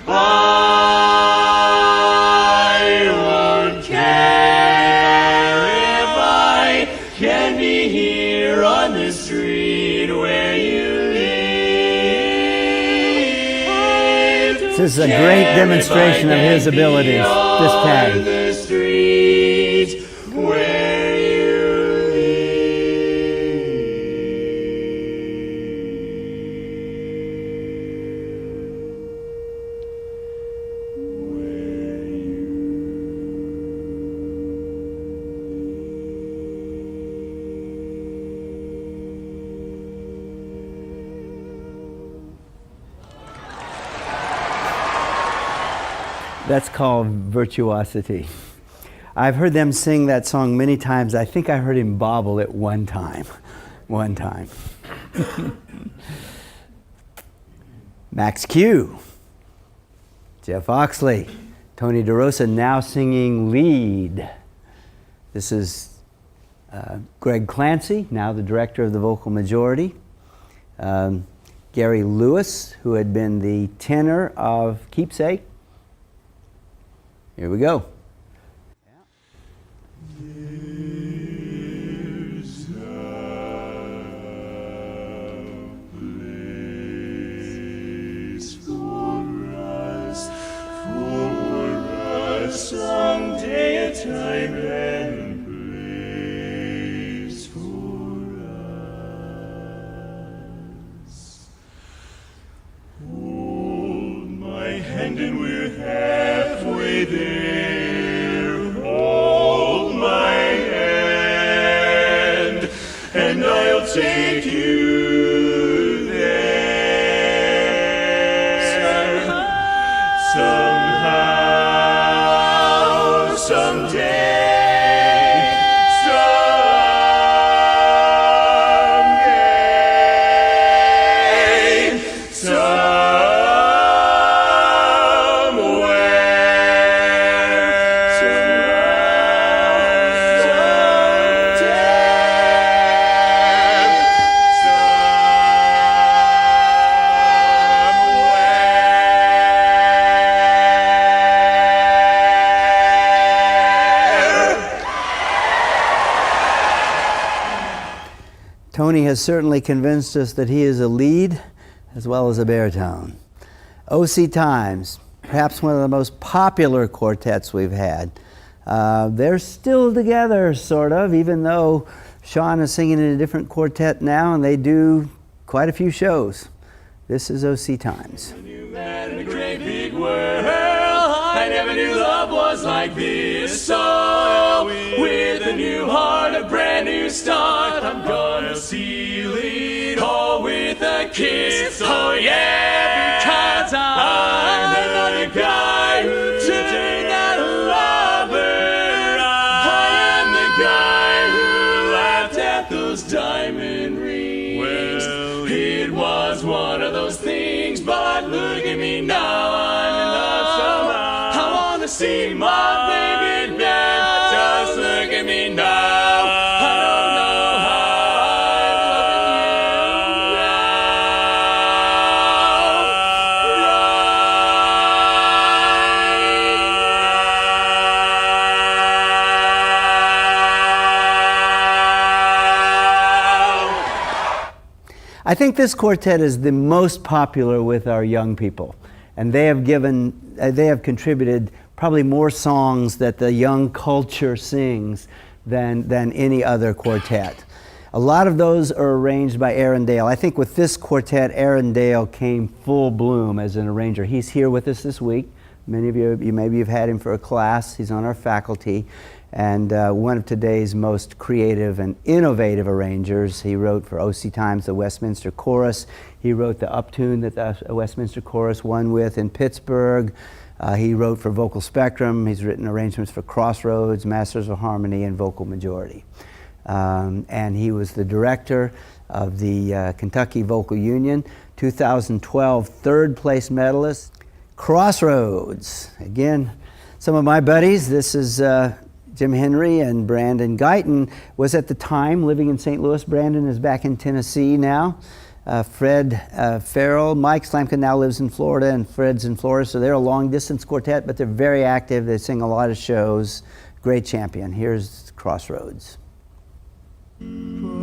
I won't care if I can be here on the street where you live. This is a great demonstration of his abilities, this tag. The street where you That's called virtuosity. I've heard them sing that song many times. I think I heard him bobble it one time. Max Q, Jeff Oxley, Tony DeRosa now singing lead. This is Greg Clancy, now the director of the Vocal Majority. Again, Gary Lewis, who had been the tenor of Keepsake. Here we go. Someday a time and place for us. Hold my hand and we're halfway there. Hold my hand and I'll take you there. Somehow. Someday, Tony has certainly convinced us that he is a lead as well as a baritone. O.C. Times, perhaps one of the most popular quartets we've had. They're still together, sort of, even though Sean is singing in a different quartet now, and they do quite a few shows. This is O.C. Times. A new man in a great big world. I never knew love was like this. So, with a new heart, a brand new start, I'm gonna seal it all with a kiss. Oh yeah, because I'm the guy who turned out a lover. I am the guy who laughed at those diamond rings. Well, it was one of those things, but look at me now, I'm in love somehow. I wanna see my baby now, just look at me now. I think this quartet is the most popular with our young people, and they have contributed probably more songs that the young culture sings than any other quartet. A lot of those are arranged by Aaron Dale. I think with this quartet, Aaron Dale came full bloom as an arranger. He's here with us this week. Many of you maybe you've had him for a class. He's on our faculty. And one of today's most creative and innovative arrangers. He wrote for O.C. Times the Westminster Chorus. He wrote the uptune that the Westminster Chorus won with in Pittsburgh. He wrote for Vocal Spectrum. He's written arrangements for Crossroads, Masters of Harmony, and Vocal Majority. And he was the director of the Kentucky Vocal Union, 2012 third place medalist. Crossroads, again, some of my buddies. This is Jim Henry and Brandon Guyton was at the time living in St. Louis. Brandon is back in Tennessee now. Fred Farrell, Mike Slamkin now lives in Florida, and Fred's in Florida, so they're a long-distance quartet, but they're very active. They sing a lot of shows. Great champion. Here's Crossroads. Roll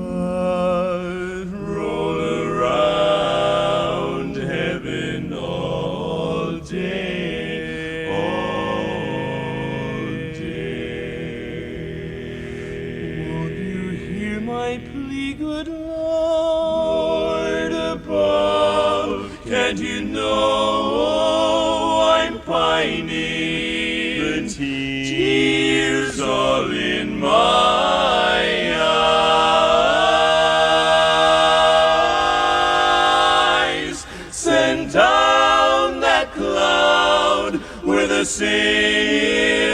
around heaven all day, all day. Won't you hear my plea, good Lord above? Can't you know I'm pining? The tears all in my eyes. Send down that cloud with a silver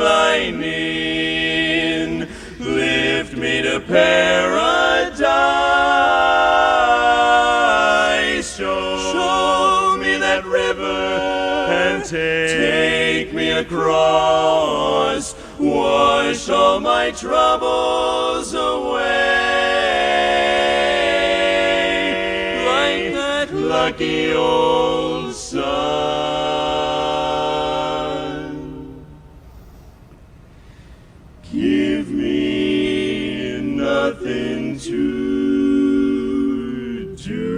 lining. Lift me to paradise. Show me that river and take me across. Wash all my troubles away. Like the lucky old sun. Give me nothing to do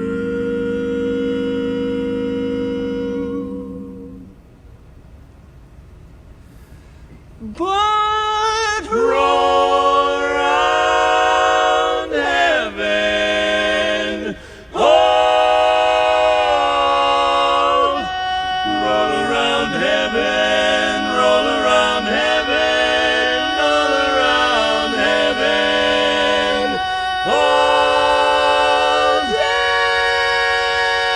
but roll around heaven. Oh, roll around heaven, roll around heaven, all around heaven. All day,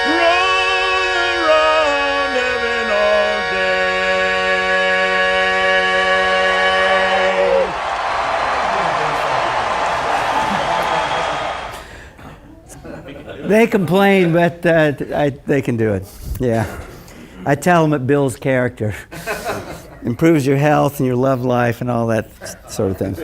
roll around heaven all day. They complain, but they can do it. Yeah. I tell them it builds character, improves your health and your love life and all that sort of thing.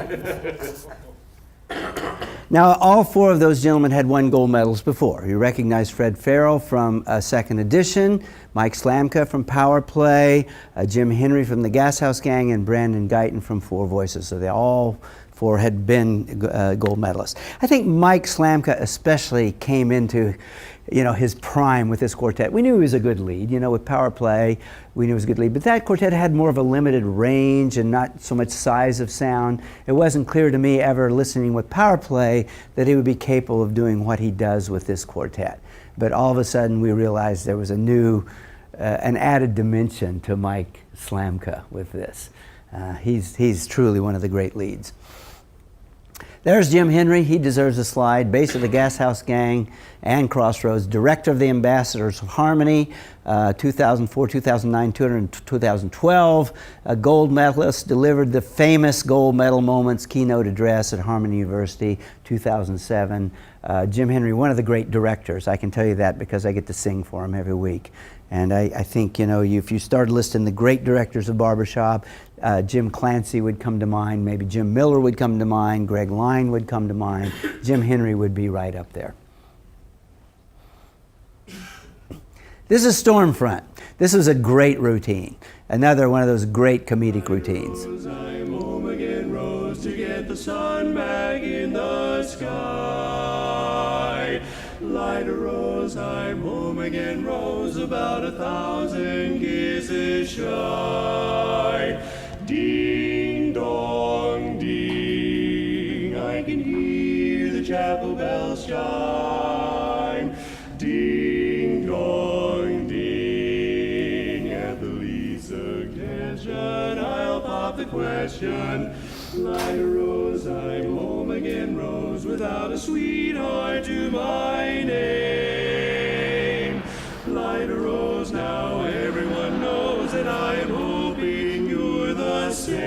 Now, all four of those gentlemen had won gold medals before. You recognize Fred Farrell from Second Edition, Mike Slamka from Power Play, Jim Henry from the Gas House Gang, and Brandon Guyton from Four Voices. So they all four had been gold medalists. I think Mike Slamka especially came into his prime with this quartet. We knew he was a good lead, with Power Play, we knew he was a good lead, but that quartet had more of a limited range and not so much size of sound. It wasn't clear to me ever listening with Power Play that he would be capable of doing what he does with this quartet. But all of a sudden we realized there was a new, an added dimension to Mike Slamka with this. He's truly one of the great leads. There's Jim Henry. He deserves a slide. Bass of the Gas House Gang and Crossroads. Director of the Ambassadors of Harmony, 2004, 2009, 2012. A gold medalist. Delivered the famous gold medal moments keynote address at Harmony University, 2007. Jim Henry, one of the great directors. I can tell you that because I get to sing for him every week. And I think, if you started listing the great directors of Barbershop, Jim Clancy would come to mind, maybe Jim Miller would come to mind, Greg Line would come to mind, Jim Henry would be right up there. This is Stormfront. This was a great routine. Another one of those great comedic routines. I'm home again, Rose, to get the sun back in the sky. Light a rose, I'm home again, Rose, about 1,000 kisses shy. Ding dong ding, I can hear the chapel bells chime. Ding dong ding, at the least suggestion I'll pop the question. Light a rose, I'm home again, Rose, without a sweetheart to my name. Light a rose, now everyone knows that I am hoping you're the same.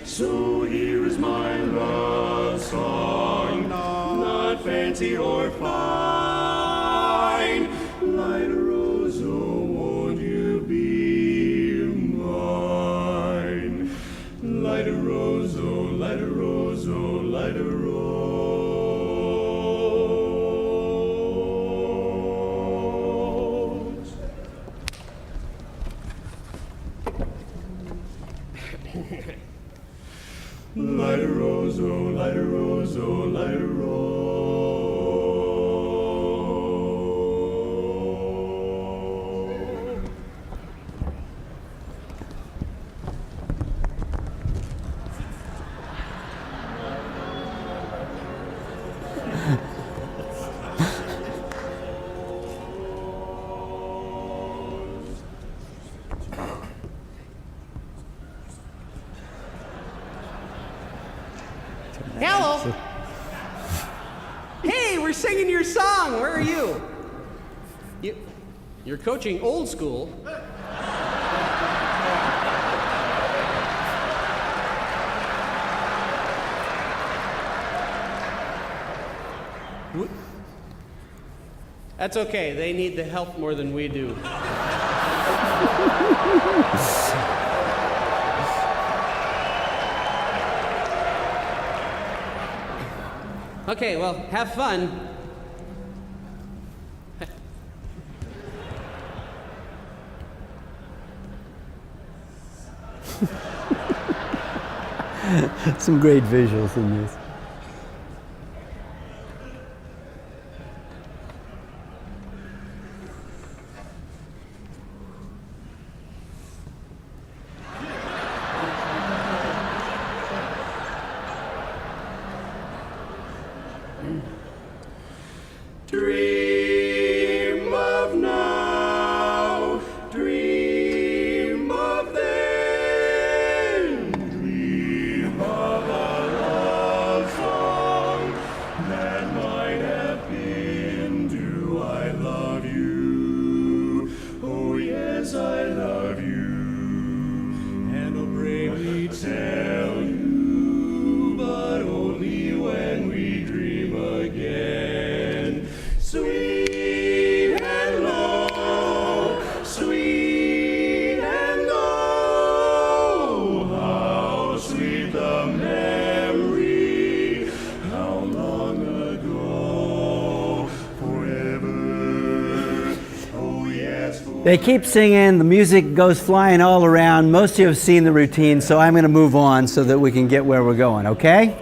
So here is my love song, not fancy or fine. Light a rose, oh, won't you be mine? Light a rose, oh, light a rose, oh, light a rose. Light a rose, oh, light a rose, oh, light a rose. Hello. Hey, we're singing your song. Where are you? You're coaching old school. That's okay. They need the help more than we do. Okay, well, have fun. Some great visuals in this. Dream of now, dream of then, dream of a love song that might have been. Do I love you? Oh yes, I love you. And I'll bravely tell you, but only when we dream again. Sweet and low, sweet and low, how sweet the memory, how long ago, forever, oh yes, forever. They keep singing, the music goes flying all around. Most of you have seen the routine, so I'm going to move on so that we can get where we're going, okay?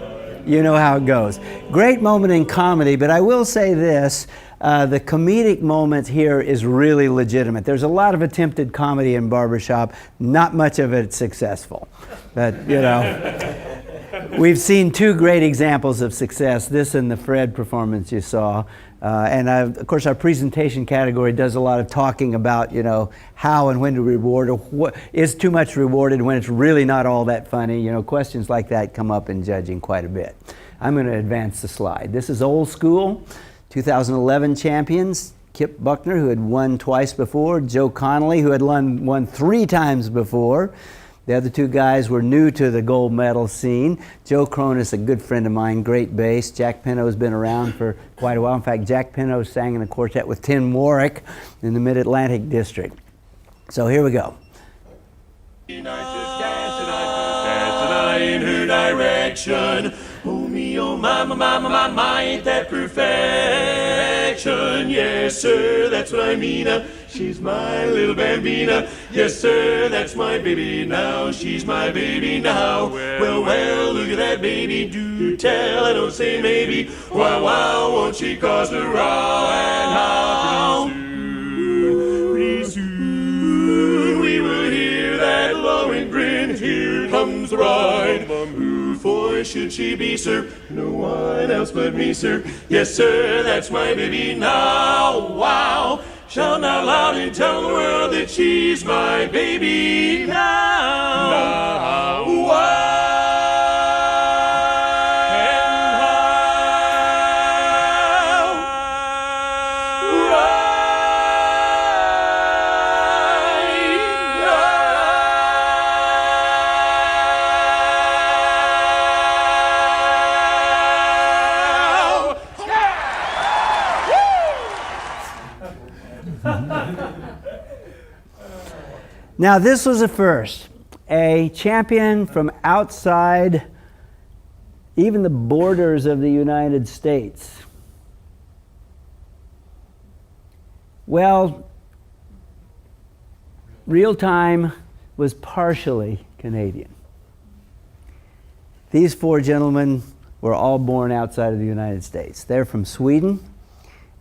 You know how it goes. Great moment in comedy, but I will say this, the comedic moment here is really legitimate. There's a lot of attempted comedy in Barbershop, not much of it successful. But, you know, we've seen two great examples of success, this and the Fred performance you saw. And of course, our presentation category does a lot of talking about, you know, how and when to reward, or what is too much rewarded when it's really not all that funny. You know, questions like that come up in judging quite a bit. I'm going to advance the slide. This is old school, 2011 champions, Kip Buckner, who had won twice before, Joe Connolly, who had won 3 times before. The other two guys were new to the gold medal scene. Joe Cronus, a good friend of mine, great bass. Jack Pinno's been around for quite a while. In fact, Jack Pinno sang in a quartet with Tim Warwick in the Mid-Atlantic District. So here we go. Dance in her direction. Oh me, oh my, ain't that perfection? Yes, sir, that's what I mean. She's my little bambina. Yes, sir, that's my baby now. She's my baby now. Well, look at that baby. Do tell, I don't say maybe. Wow, won't she cause a row? And how pretty soon we will hear that lowing grin. Here comes the bride. Who for should she be, sir? No one else but me, sir. Yes, sir, that's my baby now. Wow. Shout out loud and tell the world that she's my baby now. Wow. Now this was a first. A champion from outside even the borders of the United States. Well, Real Time was partially Canadian. These 4 gentlemen were all born outside of the United States. They're from Sweden,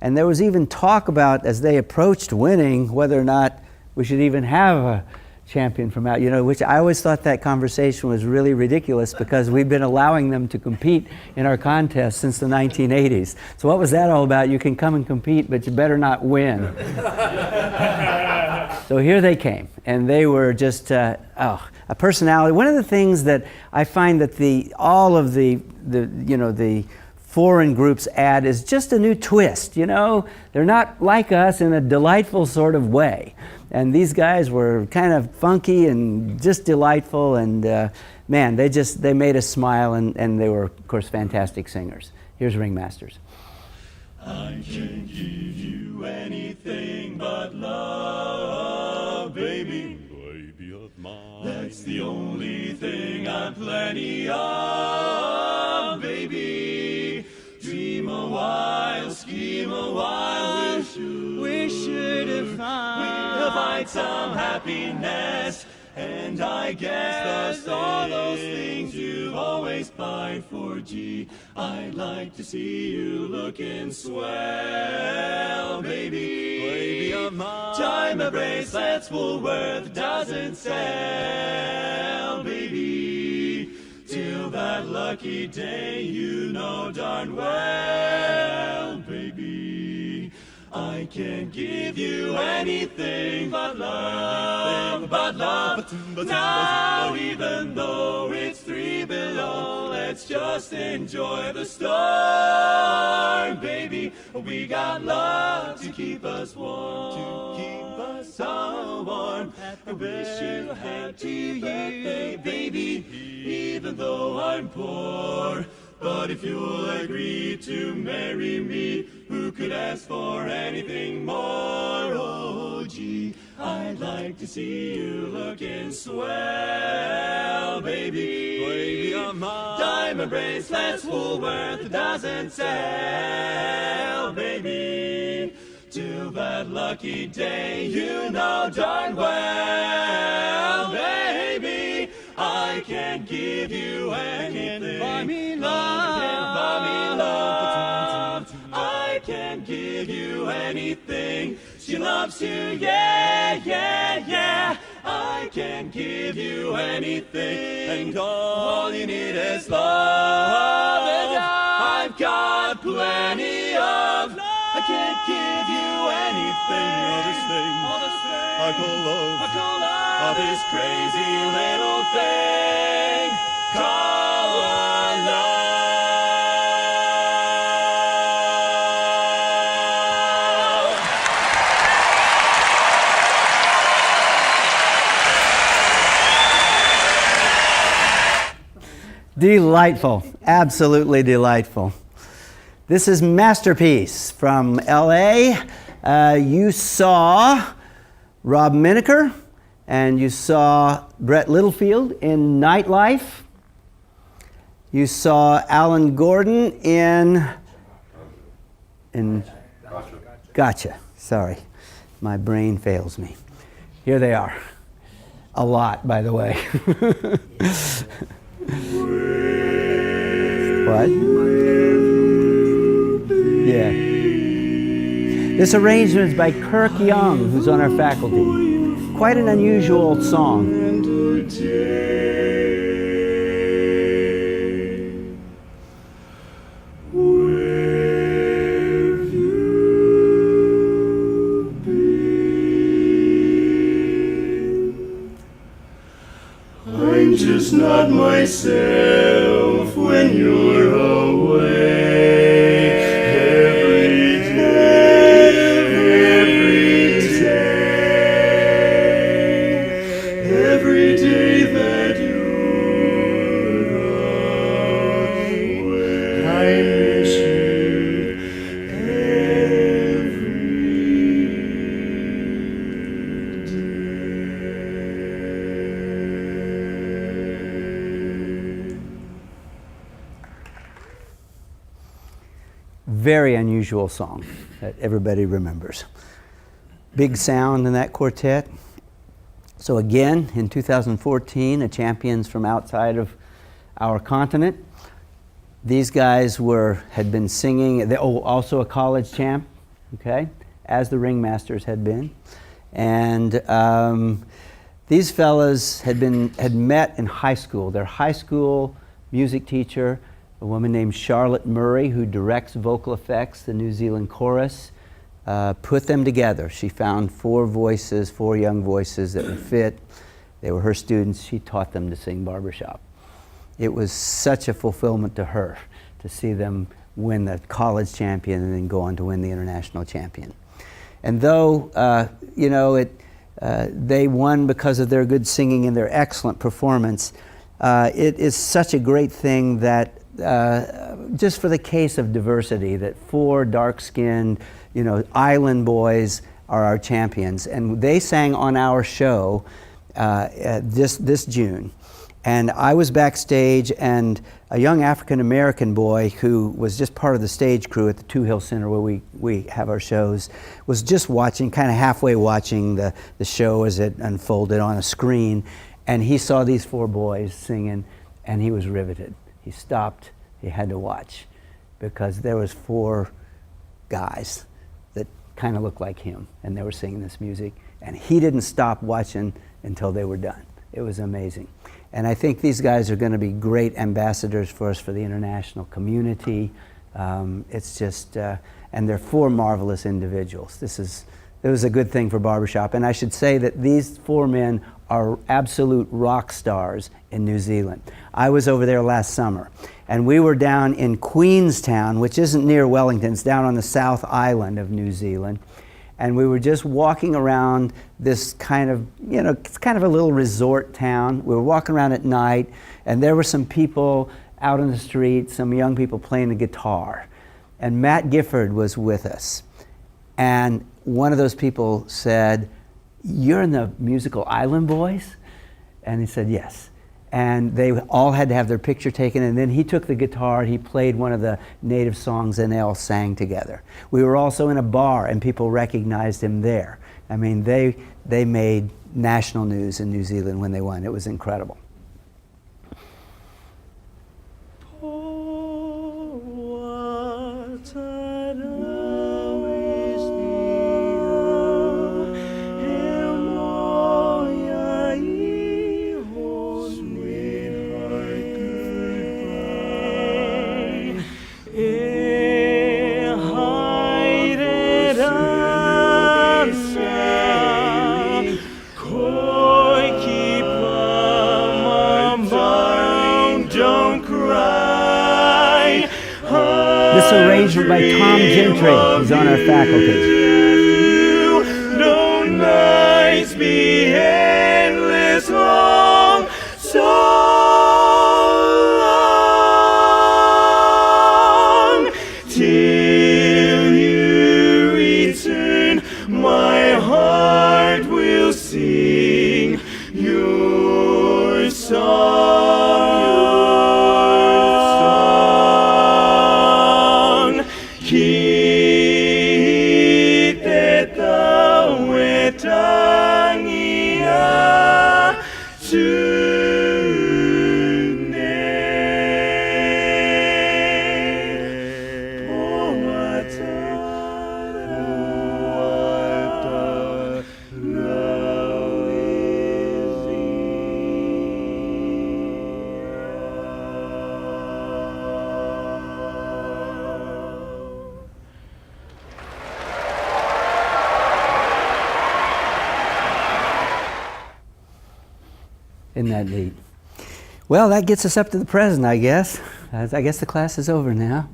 and there was even talk about, as they approached winning, whether or not we should even have a champion from out, which I always thought that conversation was really ridiculous because we've been allowing them to compete in our contest since the 1980s. So what was that all about? You can come and compete, but you better not win. So here they came, and they were just a personality. One of the things that I find that all of the foreign groups add is just a new twist. They're not like us in a delightful sort of way. And these guys were kind of funky and just delightful, and man, they made us smile, and they were, of course, fantastic singers. Here's Ringmasters. I can't give you anything but love, baby. Baby of mine. That's the only thing I'm plenty of, baby. Dream a while, scheme a while, we're sure to find some happiness. And I guess all those things you've always pined for, G. I'd like to see you looking swell, baby. Baby of mine. Diamond bracelets Woolworth doesn't sell, baby. Till that lucky day, you know darn well, baby. I can't give you anything but love, Now, even though it's 3 below, let's just enjoy the storm, baby. We got love to keep us warm, so warm. I wish you a happy birthday, baby, even though I'm poor. But if you'll agree to marry me, who could ask for anything more? Oh, gee, I'd like to see you looking swell, baby. Baby of mine. Diamond bracelets Woolworth doesn't sell, baby. Till that lucky day, you know darn well, baby. I can't give you anything. Buy me love. Buy me love. I can't give you anything. She loves you, yeah, yeah, yeah. I can't give you anything. And all you need is love. And I've got plenty of love. I can't give you anything. All this thing I call love. This crazy little thing called love. Delightful, absolutely delightful. This is Masterpiece from LA. You saw Rob Minaker and you saw Brett Littlefield in Nightlife. You saw Alan Gordon in Gotcha. Sorry, my brain fails me. Here they are. A lot, by the way. What? Yeah. This arrangement is by Kirk Young, who's on our faculty. Quite an unusual song. I'm just not myself when you're away. Every day that you're away, I miss you every day. Very unusual song that everybody remembers. Big sound in that quartet. So again, in 2014, a champions from outside of our continent. These guys had been singing, also a college champ, okay, as the ringmasters had been. And these fellas had met in high school. Their high school music teacher, a woman named Charlotte Murray, who directs vocal effects, the New Zealand chorus, put them together. She found 4 young voices that would fit. They were her students. She taught them to sing Barbershop. It was such a fulfillment to her to see them win the college champion and then go on to win the international champion. And though, they won because of their good singing and their excellent performance, it is such a great thing that just for the case of diversity, that 4 dark-skinned, island boys are our champions, and they sang on our show this June. And I was backstage, and a young African-American boy who was just part of the stage crew at the Two Hill Center where we have our shows was just watching, kind of halfway watching the show as it unfolded on a screen. And he saw these 4 boys singing, and he was riveted. He stopped, he had to watch, because there was 4 guys that kind of looked like him, and they were singing this music, and he didn't stop watching until they were done. It was amazing. And I think these guys are going to be great ambassadors for us for the international community. It's just, and they're 4 marvelous individuals. It was a good thing for Barbershop. And I should say that these 4 men are absolute rock stars in New Zealand. I was over there last summer, and we were down in Queenstown, which isn't near Wellington, it's down on the South Island of New Zealand. And we were just walking around this kind of, it's kind of a little resort town. We were walking around at night, and there were some people out on the street, some young people playing the guitar. And Matt Gifford was with us. And one of those people said, "You're in the Musical Island Boys?" And he said, "Yes." And they all had to have their picture taken, and then he took the guitar, he played one of the native songs, and they all sang together. We were also in a bar, and people recognized him there. I mean, they made national news in New Zealand when they won. It was incredible. This arrangement by Tom Gentry is on our faculty. No nights be endless long, so long, till you return, my heart will sing your song. Kiteta wetangia tune. Poata Isn't that neat? Well, that gets us up to the present, I guess. I guess the class is over now.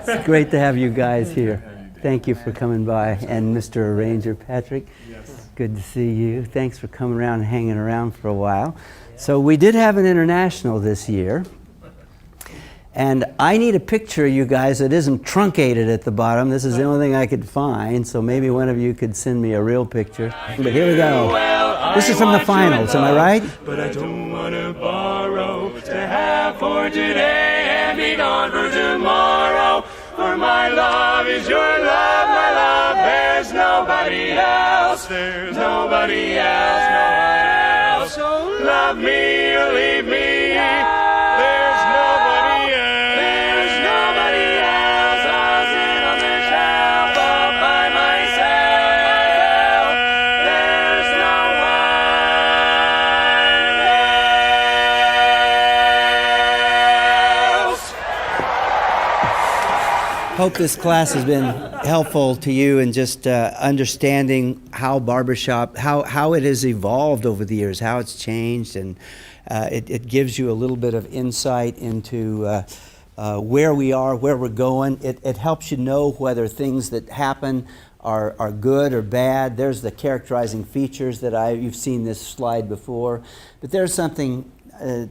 It's great to have you guys here. Thank you for coming by. And Mr. Arranger Patrick, good to see you. Thanks for coming around and hanging around for a while. So we did have an international this year. And I need a picture, you guys, that isn't truncated at the bottom. This is the only thing I could find, so maybe one of you could send me a real picture. But here we go. This is from the finals, am I right? But I don't want to borrow to have for today and be gone for tomorrow. For my love is your love, my love. There's nobody else. There's nobody else, no one else. So love me or leave me. There's nobody else. There's nobody else. I'll sit on the shelf all by myself. There's no one else. Hope this class has been helpful to you in just understanding how Barbershop, how it has evolved over the years, how it's changed, and it gives you a little bit of insight into where we are, where we're going. It helps you know whether things that happen are good or bad. There's the characterizing features that you've seen this slide before, but there's something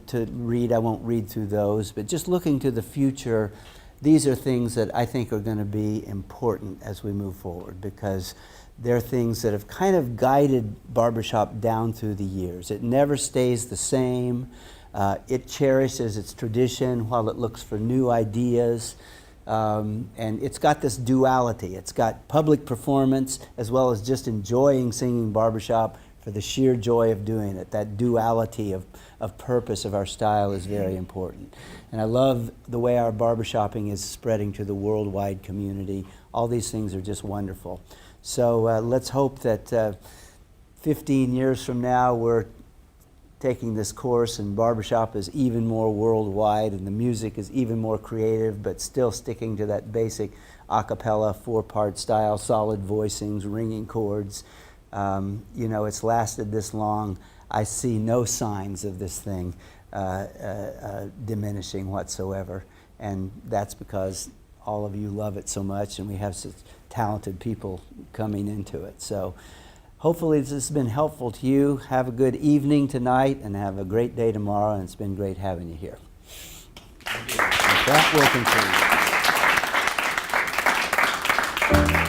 to read. I won't read through those, but just looking to the future, these are things that I think are going to be important as we move forward, because they're things that have kind of guided Barbershop down through the years. It never stays the same. It cherishes its tradition while it looks for new ideas. And it's got this duality. It's got public performance as well as just enjoying singing Barbershop for the sheer joy of doing it. That duality of purpose of our style is very important. And I love the way our barbershopping is spreading to the worldwide community. All these things are just wonderful. So let's hope that 15 years from now we're taking this course and barbershop is even more worldwide and the music is even more creative, but still sticking to that basic a cappella 4-part style, solid voicings, ringing chords. You know, it's lasted this long. I see no signs of this thing diminishing whatsoever, and that's because all of you love it so much and we have such talented people coming into it. So hopefully this has been helpful to you. Have a good evening tonight and have a great day tomorrow, and it's been great having you here. With that, we'll continue.